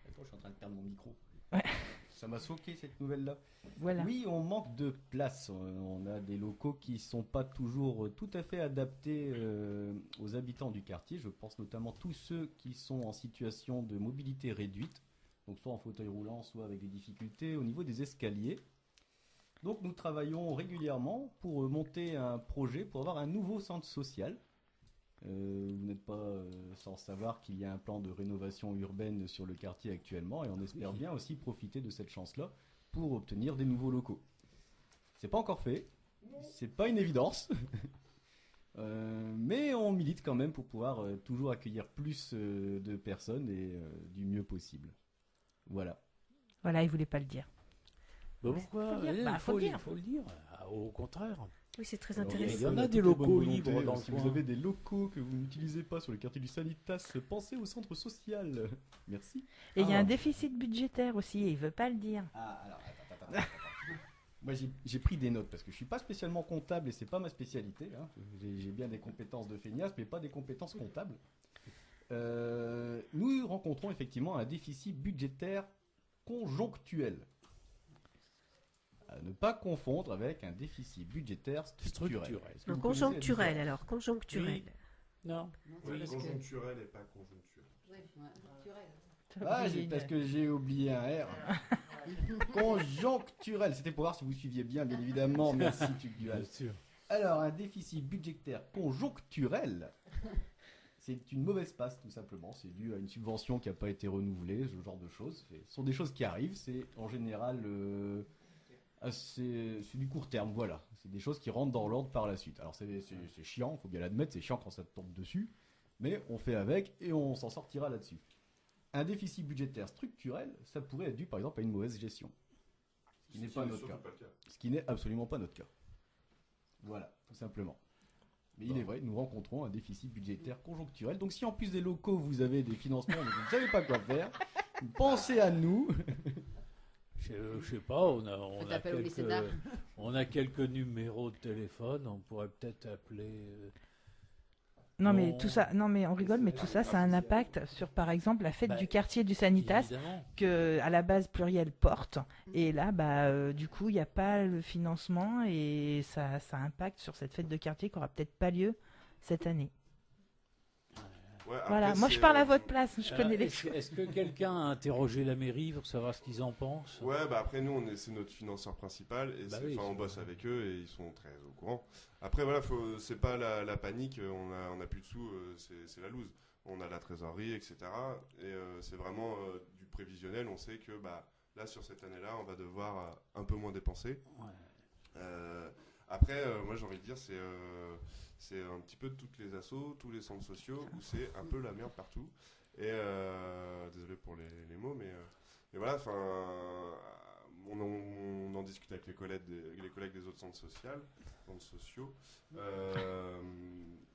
Attends, je suis en train de perdre mon micro. Ouais. Ça m'a choqué cette nouvelle-là. Voilà. Oui, on manque de place. On a des locaux qui sont pas toujours tout à fait adaptés aux habitants du quartier. Je pense notamment tous ceux qui sont en situation de mobilité réduite, donc soit en fauteuil roulant, soit avec des difficultés au niveau des escaliers. Donc nous travaillons régulièrement pour monter un projet pour avoir un nouveau centre social. Vous n'êtes pas sans savoir qu'il y a un plan de rénovation urbaine sur le quartier actuellement et on espère bien aussi profiter de cette chance-là pour obtenir des nouveaux locaux. C'est pas encore fait, c'est pas une évidence, mais on milite quand même pour pouvoir toujours accueillir plus de personnes et du mieux possible. Voilà. Voilà, il voulait pas le dire. Bah pourquoi? Faut le dire. Bah, faut le dire. Faut le dire. Ah, au contraire. Oui, c'est très Alors, intéressant. il y en a Toute des la locaux bonne volonté, libres dans le si coin. vous avez des locaux que vous n'utilisez pas sur le quartier du Sanitas, pensez au centre social. Merci. Et il y a un déficit budgétaire aussi, et il veut pas le dire. Ah, alors, attends. Moi, j'ai pris des notes parce que je suis pas spécialement comptable et c'est pas ma spécialité. Hein. J'ai bien des compétences de feignasse, mais pas des compétences comptables. Nous rencontrons effectivement un déficit budgétaire conjonctuel. À ne pas confondre avec un déficit budgétaire structurel. Est-ce que Non, vous connaissez la conjoncturel différence? alors, conjoncturel. Oui. Non. Oui, parce que- conjoncturel et pas conjoncturel. Ah, parce que j'ai oublié un R. Conjoncturel. C'était pour voir si vous suiviez bien, bien évidemment. Merci, Tugdual. Bien sûr. Alors, un déficit budgétaire conjoncturel, c'est une mauvaise passe, tout simplement. C'est dû à une subvention qui n'a pas été renouvelée, ce genre de choses. Ce sont des choses qui arrivent. C'est en général c'est du court terme, voilà. C'est des choses qui rentrent dans l'ordre par la suite. Alors, c'est chiant, il faut bien l'admettre, c'est chiant quand ça te tombe dessus. Mais on fait avec et on s'en sortira là-dessus. Un déficit budgétaire structurel, ça pourrait être dû par exemple à une mauvaise gestion. Ce qui n'est pas notre cas. Ce qui n'est absolument pas notre cas. Voilà, tout simplement. Mais il est vrai, nous rencontrons un déficit budgétaire conjoncturel. Donc si en plus des locaux, vous avez des financements, mais vous ne savez pas quoi faire, pensez à nous. Je sais pas, on a quelques numéros de téléphone, on pourrait peut-être appeler... Non mais tout ça, non mais on rigole, mais tout ça, ça a un impact sur par exemple la fête du quartier du Sanitas évidemment. que à la base Pluriel porte et là du coup il n'y a pas le financement et ça impacte sur cette fête de quartier qui aura peut-être pas lieu cette année. Ouais, après, Voilà, moi je parle à votre place, je connais les choses. Est-ce que quelqu'un a interrogé la mairie pour savoir ce qu'ils en pensent? Ouais, bah après nous c'est notre financeur principal et oui, on bosse avec eux et ils sont très au courant. Après voilà, c'est pas la panique, on a plus de sous, c'est la loose. On a la trésorerie, etc. Et c'est vraiment du prévisionnel. On sait que là sur cette année-là, on va devoir un peu moins dépenser. Ouais. Après, moi j'ai envie de dire c'est un petit peu toutes les assos, tous les centres sociaux où c'est un peu la merde partout. Et désolé pour les mots, mais voilà, enfin, on en discute avec les collègues des autres centres sociaux.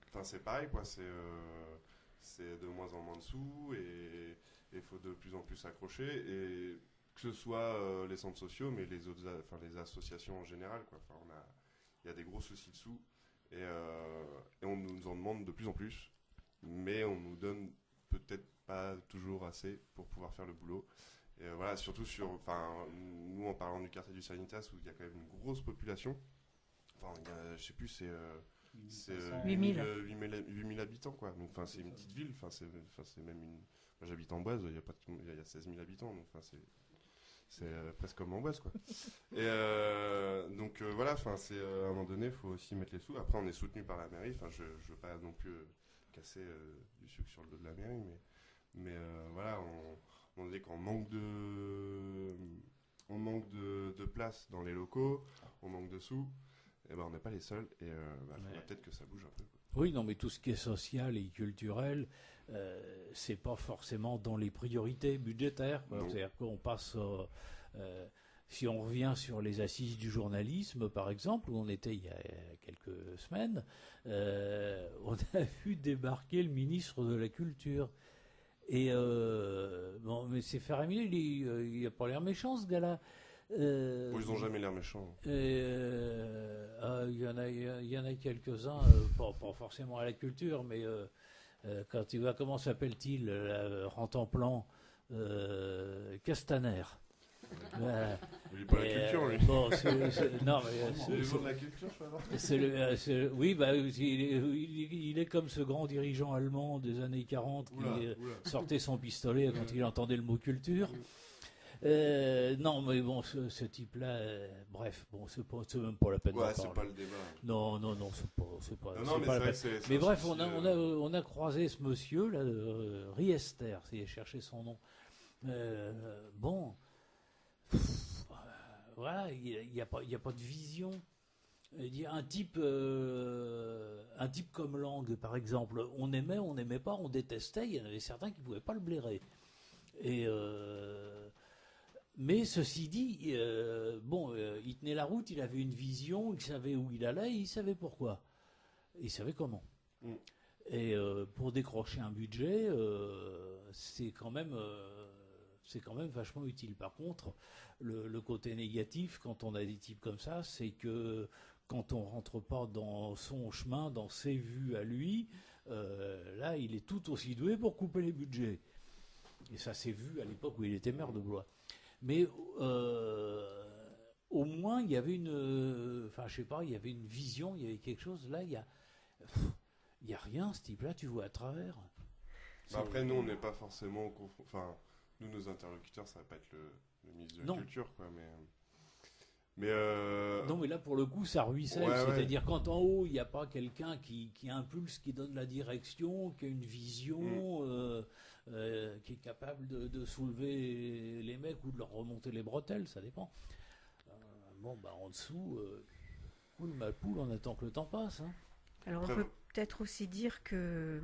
Enfin, c'est pareil, quoi. C'est de moins en moins de sous et il faut de plus en plus s'accrocher. Et que ce soit les centres sociaux, mais les associations en général, quoi. Enfin, il y a des gros soucis de sous. Et on nous en demande de plus en plus, mais on nous donne peut-être pas toujours assez pour pouvoir faire le boulot. Et voilà, surtout nous en parlant du quartier du Sanitas où il y a quand même une grosse population. Enfin, je sais plus, c'est 8000 habitants quoi. Donc enfin c'est une petite ville. Enfin c'est même une. Moi j'habite en Boise, il y a 16 000 habitants. Donc enfin c'est presque comme en Boise quoi. Et donc voilà, enfin c'est à un moment donné, il faut aussi mettre les sous. Après on est soutenu par la mairie. Enfin je veux pas non plus casser du sucre sur le dos de la mairie, mais voilà, on dit qu'on manque de place dans les locaux, on manque de sous. Et ben on n'est pas les seuls et faudrait peut-être que ça bouge un peu. Oui, non, mais tout ce qui est social et culturel, c'est pas forcément dans les priorités budgétaires. C'est-à-dire qu'on passe, si on revient sur les assises du journalisme, par exemple, où on était il y a quelques semaines, on a vu débarquer le ministre de la Culture. Et bon, mais c'est Ferramier, il n'a pas l'air méchant ce gars-là. Ils n'ont jamais l'air méchants. Il y en a quelques-uns, pas forcément à la culture, mais quand tu vois, comment s'appelle-t-il, Rantanplan, Castaner. Il n'est pas la culture, lui. Bon, non, mais c'est le jour de la culture, je crois. Oui, bah, il est comme ce grand dirigeant allemand des années 40 qui sortait son pistolet quand il entendait le mot culture. Non, mais bon, ce type-là, bref, bon, c'est même pas la peine d'en parler. C'est pas le débat. Non, c'est pas la peine. Mais bref, on a croisé ce monsieur là, Riester, s'il cherché son nom. Bon, voilà, il y a pas de vision. Un type comme Lang, par exemple, on n'aimait pas, on détestait. Il y en avait certains qui pouvaient pas le blairer. Mais ceci dit, il tenait la route, il avait une vision, il savait où il allait, il savait pourquoi. Il savait comment. Et pour décrocher un budget, c'est quand même vachement utile. Par contre, le côté négatif, quand on a des types comme ça, c'est que quand on rentre pas dans son chemin, dans ses vues à lui, là, il est tout aussi doué pour couper les budgets. Et ça s'est vu à l'époque où il était maire de Blois. Mais au moins, il y avait il y avait une vision, il y avait quelque chose. Là, il y a rien, ce type-là, tu vois à travers. Après, nous, on n'est pas forcément... Enfin, nous, nos interlocuteurs, ça va pas être le ministre de la Culture, quoi, Non, mais là, pour le coup, ça ruisselle. C'est-à-dire quand en haut, il n'y a pas quelqu'un qui impulse, qui donne la direction, qui a une vision... qui est capable de soulever les mecs ou de leur remonter les bretelles, ça dépend. En dessous, coule ma poule, on attend que le temps passe. Hein. Alors on peut peut-être aussi dire que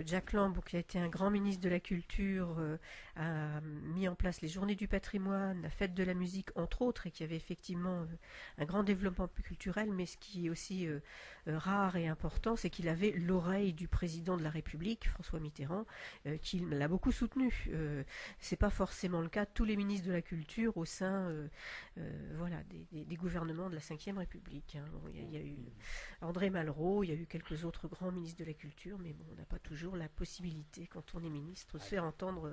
Jack Lang, qui a été un grand ministre de la Culture, a mis en place les Journées du patrimoine, la Fête de la musique, entre autres, et qui avait effectivement un grand développement culturel, mais ce qui est aussi rare et important, c'est qu'il avait l'oreille du président de la République, François Mitterrand, qui l'a beaucoup soutenu. C'est pas forcément le cas de tous les ministres de la Culture au sein des gouvernements de la Ve République. Hein. Bon, il y a eu André Malraux, il y a eu quelques autres grands ministres de la Culture, mais bon, on n'a pas toujours la possibilité, quand on est ministre, de se faire entendre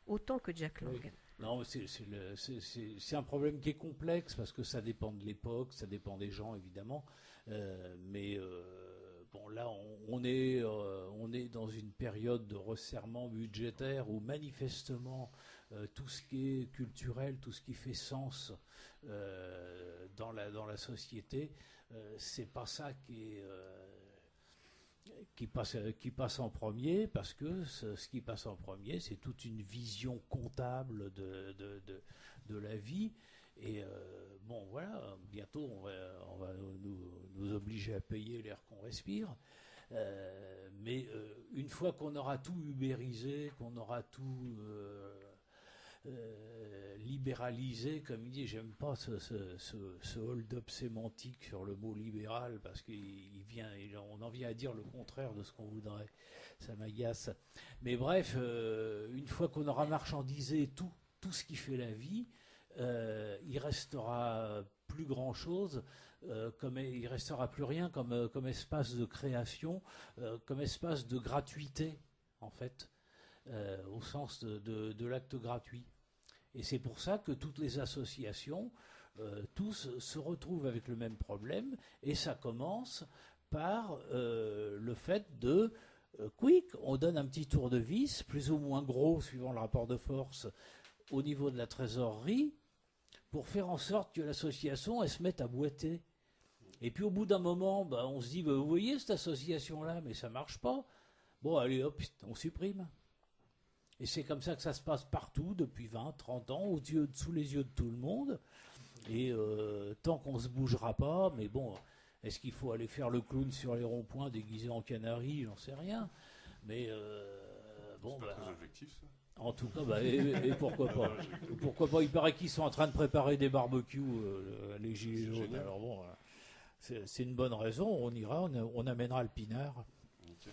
autant que Jack Lang. Oui. Non, c'est un problème qui est complexe parce que ça dépend de l'époque, ça dépend des gens évidemment, là on est dans une période de resserrement budgétaire où manifestement tout ce qui est culturel, tout ce qui fait sens dans la société, c'est pas ça qui passe en premier, parce que ce qui passe en premier, c'est toute une vision comptable de la vie. Et bientôt on va nous obliger à payer l'air qu'on respire. Mais une fois qu'on aura tout ubérisé, qu'on aura tout libéralisé, comme il dit, j'aime pas ce hold-up sémantique sur le mot libéral, parce on en vient à dire le contraire de ce qu'on voudrait, ça m'agace. Mais bref, une fois qu'on aura marchandisé tout ce qui fait la vie, il restera plus grand chose, il restera plus rien comme espace de création, comme espace de gratuité en fait, au sens de l'acte gratuit. Et c'est pour ça que toutes les associations, tous se retrouvent avec le même problème, et ça commence par le fait de quick, on donne un petit tour de vis, plus ou moins gros suivant le rapport de force, au niveau de la trésorerie, pour faire en sorte que l'association elle se mette à boiter. Et puis au bout d'un moment, on se dit, vous voyez cette association-là, mais ça marche pas. Bon, allez hop, on supprime. Et c'est comme ça que ça se passe partout, depuis 20, 30 ans, sous les yeux de tout le monde. Et tant qu'on se bougera pas, mais bon, est-ce qu'il faut aller faire le clown sur les ronds-points déguisé en canari? J'en sais rien. Mais bon, c'est pas très objectif, ça. En tout cas, et pourquoi pas? Pourquoi pas? Il paraît qu'ils sont en train de préparer des barbecues, les gilets jaunes. Alors bon, c'est une bonne raison. On ira, on amènera le pinard. Nickel.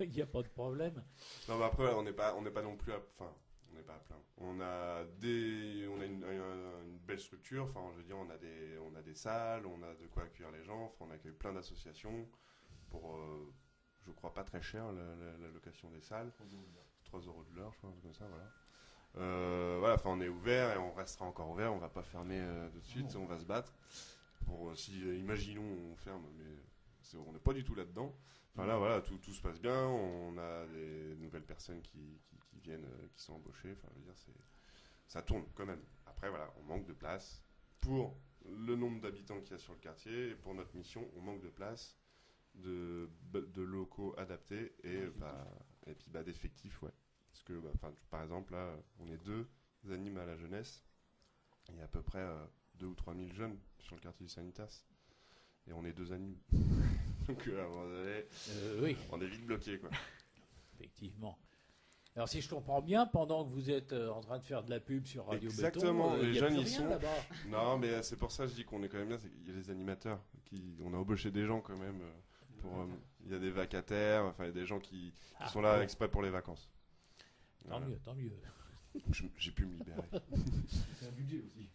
Il n'y a pas de problème. Non, mais après, on n'est pas non plus on n'est pas à plaindre. On a une belle structure. Enfin, je veux dire, on a des salles, on a de quoi accueillir les gens. Enfin, on accueille plein d'associations pour, je crois, pas très cher la location des salles. 3 € de l'heure, je crois, comme ça, voilà. Voilà, enfin, on est ouvert et on restera encore ouvert. On va pas fermer tout de suite. On va se battre. Pour, imaginons, on ferme, mais on n'est pas du tout là-dedans. Enfin là, voilà, tout se passe bien. On a des nouvelles personnes qui viennent, qui sont embauchées. Enfin, je veux dire, ça tourne quand même. Après, voilà, on manque de place pour le nombre d'habitants qu'il y a sur le quartier. Et pour notre mission, on manque de place, de locaux adaptés et puis d'effectifs, ouais. Parce que, par exemple, là, on est 2 animes à la jeunesse. Il y a à peu près 2 ou 3 000 jeunes sur le quartier du Sanitas. Et on est 2 animes. Donc, à un moment donné, oui. On est vite bloqué, quoi. Effectivement. Alors, si je comprends bien, pendant que vous êtes en train de faire de la pub sur Radio Exactement, Béton, les jeunes, ils sont là-bas. Non, mais c'est pour ça que je dis qu'on est quand même bien. Il y a les animateurs. On a embauché des gens quand même. Il y a des vacataires. Enfin, il y a des gens qui sont là exprès pour les vacances. Tant mieux, tant mieux. J'ai pu me libérer. C'est un budget aussi.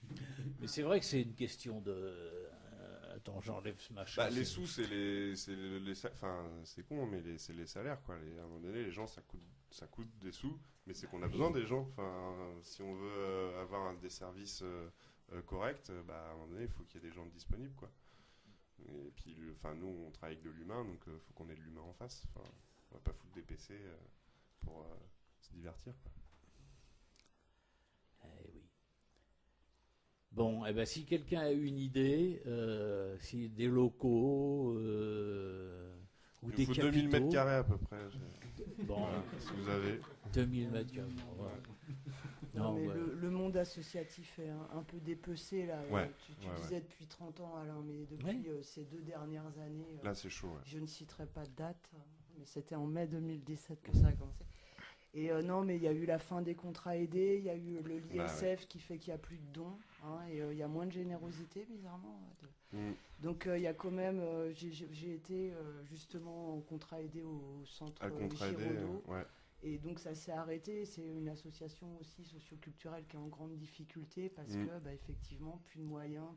Mais c'est vrai que c'est une question de... Attends, j'enlève ce machin. Les sous, c'est c'est con, mais c'est les salaires, quoi. À un moment donné, les gens, ça coûte des sous, mais c'est qu'on a besoin des gens. Enfin, si on veut avoir des services corrects, à un moment donné, il faut qu'il y ait des gens disponibles, quoi. Et puis, nous, on travaille avec de l'humain, donc il faut qu'on ait de l'humain en face. Enfin, on va pas foutre des PC pour se divertir, quoi. Oui. Bon, si quelqu'un a une idée, si des locaux ou des capitaux... Il faut 2000 mètres carrés à peu près. Bon, si vous avez... 2000 mètres carrés. Non, mais le monde associatif est un peu dépecé, là. Ouais, tu disais depuis 30 ans, Alain, mais depuis ces 2 dernières années... là, c'est chaud, Je ne citerai pas de date, mais c'était en mai 2017 que ça a commencé. Et non, mais il y a eu la fin des contrats aidés, il y a eu le l'ISF qui fait qu'il n'y a plus de dons, et il y a moins de générosité, bizarrement. Donc il y a quand même, j'ai été justement en contrat aidé au centre Giraudot, et donc ça s'est arrêté. C'est une association aussi socioculturelle qui est en grande difficulté parce que effectivement, plus de moyens,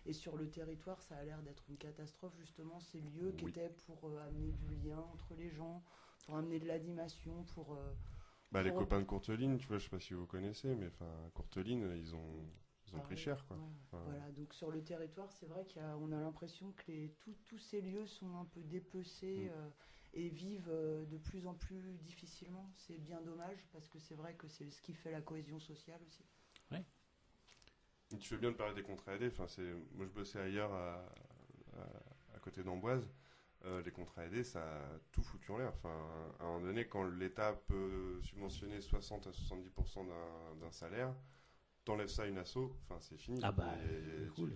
et sur le territoire, ça a l'air d'être une catastrophe, justement, ces lieux qui étaient pour amener du lien entre les gens, pour amener de l'animation, pour... les copains de Courteline, tu vois, je sais pas si vous connaissez, mais Courteline, ils ont pris cher, quoi. Ouais. Voilà, donc sur le territoire, c'est vrai qu'on a l'impression que tous ces lieux sont un peu dépecés et vivent de plus en plus difficilement. C'est bien dommage, parce que c'est vrai que c'est ce qui fait la cohésion sociale aussi. Oui. Tu fais bien de parler des contrats aidés. Moi, je bossais ailleurs à côté d'Amboise. Les contrats aidés, ça a tout foutu en l'air. À un moment donné, quand l'État peut subventionner 60 à 70% d'un salaire, t'enlèves ça à une asso, c'est fini. Cool.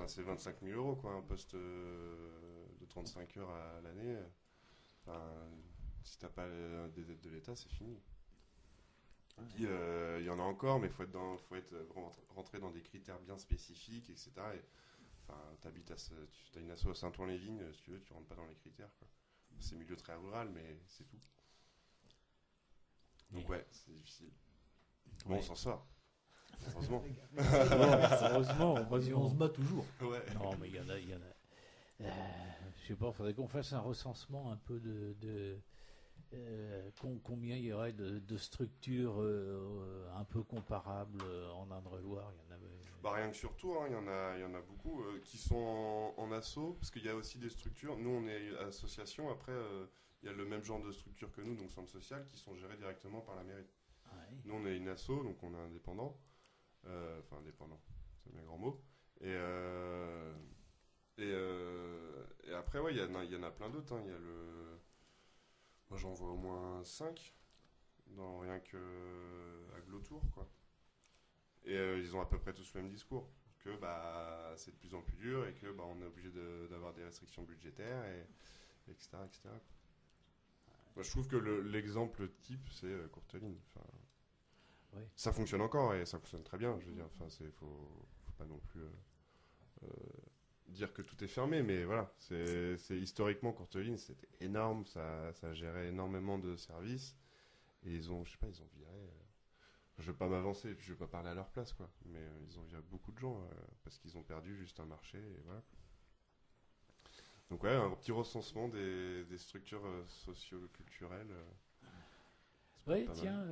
C'est 25 000 €, quoi, un poste de 35 heures à l'année. Si t'as pas des aides de l'État, c'est fini. Puis il y en a encore, mais faut être rentré dans des critères bien spécifiques, etc. T'as une asso à Saint-Ouen-les-Vignes, si tu veux, tu rentres pas dans les critères, quoi. C'est milieu très rural, mais c'est tout. Donc c'est difficile. Bon, on s'en sort. Heureusement. Heureusement. On se bat toujours. Ouais. Non, mais il y en a. Je sais pas, il faudrait qu'on fasse un recensement un peu Combien il y aurait de structures un peu comparables en Indre-et-Loire? Il y en avait... Bah, rien que sur Tours, il y en a beaucoup qui sont en asso, parce qu'il y a aussi des structures. Nous, on est association. Après, il y a le même genre de structure que nous, donc centre social, qui sont gérés directement par la mairie. Ouais. Nous, on est une asso, donc on est indépendant. Enfin, indépendant, c'est un grand mot. Et après, ouais, il y en a plein d'autres. Il y a moi, j'en vois au moins 5 dans rien que Aglotour, quoi. Et ils ont à peu près tous le même discours, que c'est de plus en plus dur et que on est obligé d'avoir des restrictions budgétaires, et etc. etc. Moi, je trouve que l'exemple type, c'est Courteline. Enfin, oui. Ça fonctionne encore et ça fonctionne très bien. Je veux dire, enfin, faut pas non plus dire que tout est fermé, mais voilà, c'est historiquement Courteline, c'était énorme, ça gérait énormément de services et ils ont viré. Je vais pas m'avancer, puis je vais pas parler à leur place, quoi. Mais ils ont viré beaucoup de gens parce qu'ils ont perdu juste un marché, et voilà. Donc ouais, un petit recensement des structures socio-culturelles. Oui, tiens,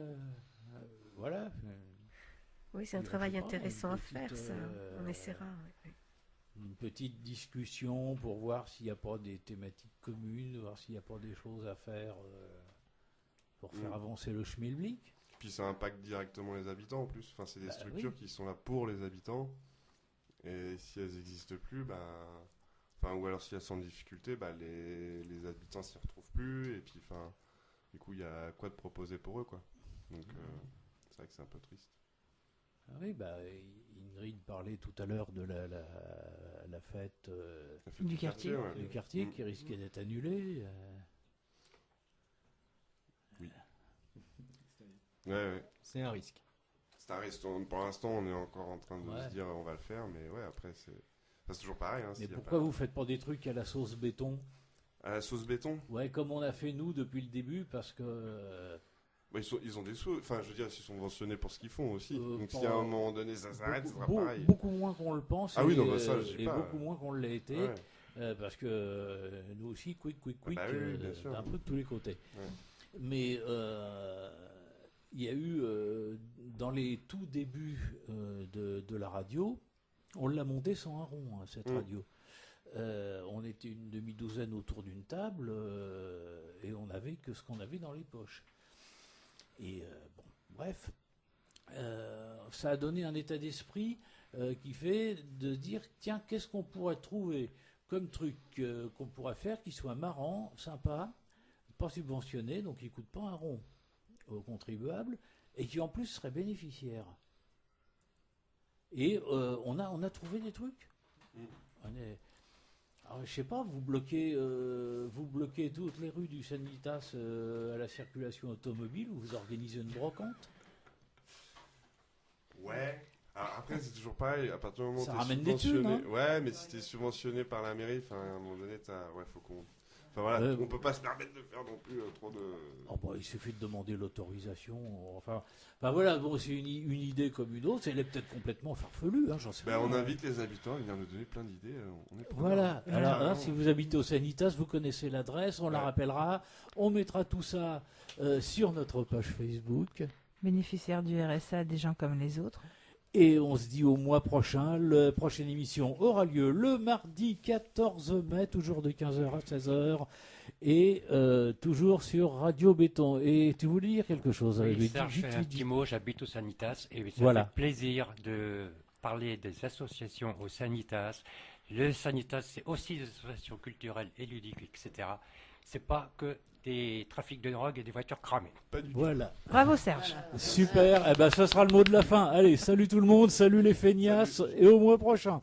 voilà. Oui, c'est un travail intéressant à faire, ça. On essaiera. Ouais. Une petite discussion pour voir s'il n'y a pas des thématiques communes, voir s'il n'y a pas des choses à faire pour faire avancer le schmilblick. Puis ça impacte directement les habitants en plus. Enfin, c'est des structures qui sont là pour les habitants. Et si elles n'existent plus, ou alors si elles sont en difficulté, les habitants s'y retrouvent plus. Et puis, du coup, il y a quoi de proposer pour eux, quoi. Donc, c'est vrai que c'est un peu triste. Ah oui, Ingrid parlait tout à l'heure de la fête, du quartier, du quartier qui risquait d'être annulée. Oui. Ouais. C'est un risque. C'est un risque. Pour l'instant, on est encore en train de se dire on va le faire, mais ouais, après, c'est toujours pareil. Hein, mais pourquoi vous faites pas des trucs à la sauce béton? À la sauce béton? Ouais, comme on a fait nous depuis le début, parce que... ils ont des sous, enfin je veux dire, ils sont subventionnés pour ce qu'ils font aussi. Donc si à un moment donné ça s'arrête, ça sera pareil. Beaucoup moins qu'on le pense. Ah oui, non, ça, je dis pas. Beaucoup moins qu'on l'a été. Ouais. Parce que nous aussi, quick, un peu de tous les côtés. Ouais. Mais il y a eu, dans les tout débuts de la radio, on l'a montée sans un rond, cette radio. On était une demi-douzaine autour d'une table et on n'avait que ce qu'on avait dans les poches. Et bref, ça a donné un état d'esprit qui fait de dire, tiens, qu'est-ce qu'on pourrait trouver comme truc qu'on pourrait faire qui soit marrant, sympa, pas subventionné, donc qui ne coûte pas un rond aux contribuables, et qui en plus serait bénéficiaire. Et on a trouvé des trucs. Alors, je sais pas, vous bloquez toutes les rues du Sanitas à la circulation automobile, ou vous organisez une brocante? Ouais. Alors après, c'est toujours pareil. À partir du moment où ça t'es ramène subventionné, des thunes, hein. Ouais, mais si t'es subventionné par la mairie, à un moment donné, faut qu'on. Enfin voilà, on peut pas se permettre de faire non plus trop de. Il suffit de demander l'autorisation. Enfin voilà, c'est une idée comme une autre. Elle est peut-être complètement farfelue, j'en sais rien. On invite les habitants à venir nous donner plein d'idées. On est voilà. Alors si vous habitez au Sanitas, vous connaissez l'adresse, on la rappellera. On mettra tout ça sur notre page Facebook. Bénéficiaires du RSA, des gens comme les autres. Et on se dit au mois prochain. La prochaine émission aura lieu le mardi 14 mai, toujours de 15h à 16h, et toujours sur Radio Béton. Et tu voulais dire quelque chose? Oui, Serge, un petit mot, j'habite au Sanitas, et ça fait plaisir de parler des associations au Sanitas. Le Sanitas, c'est aussi des associations culturelles et ludiques, etc. C'est pas que des trafics de drogue et des voitures cramées. Voilà. Bravo Serge. Super. Ce sera le mot de la fin. Allez, salut tout le monde, salut les feignasses, et au mois prochain.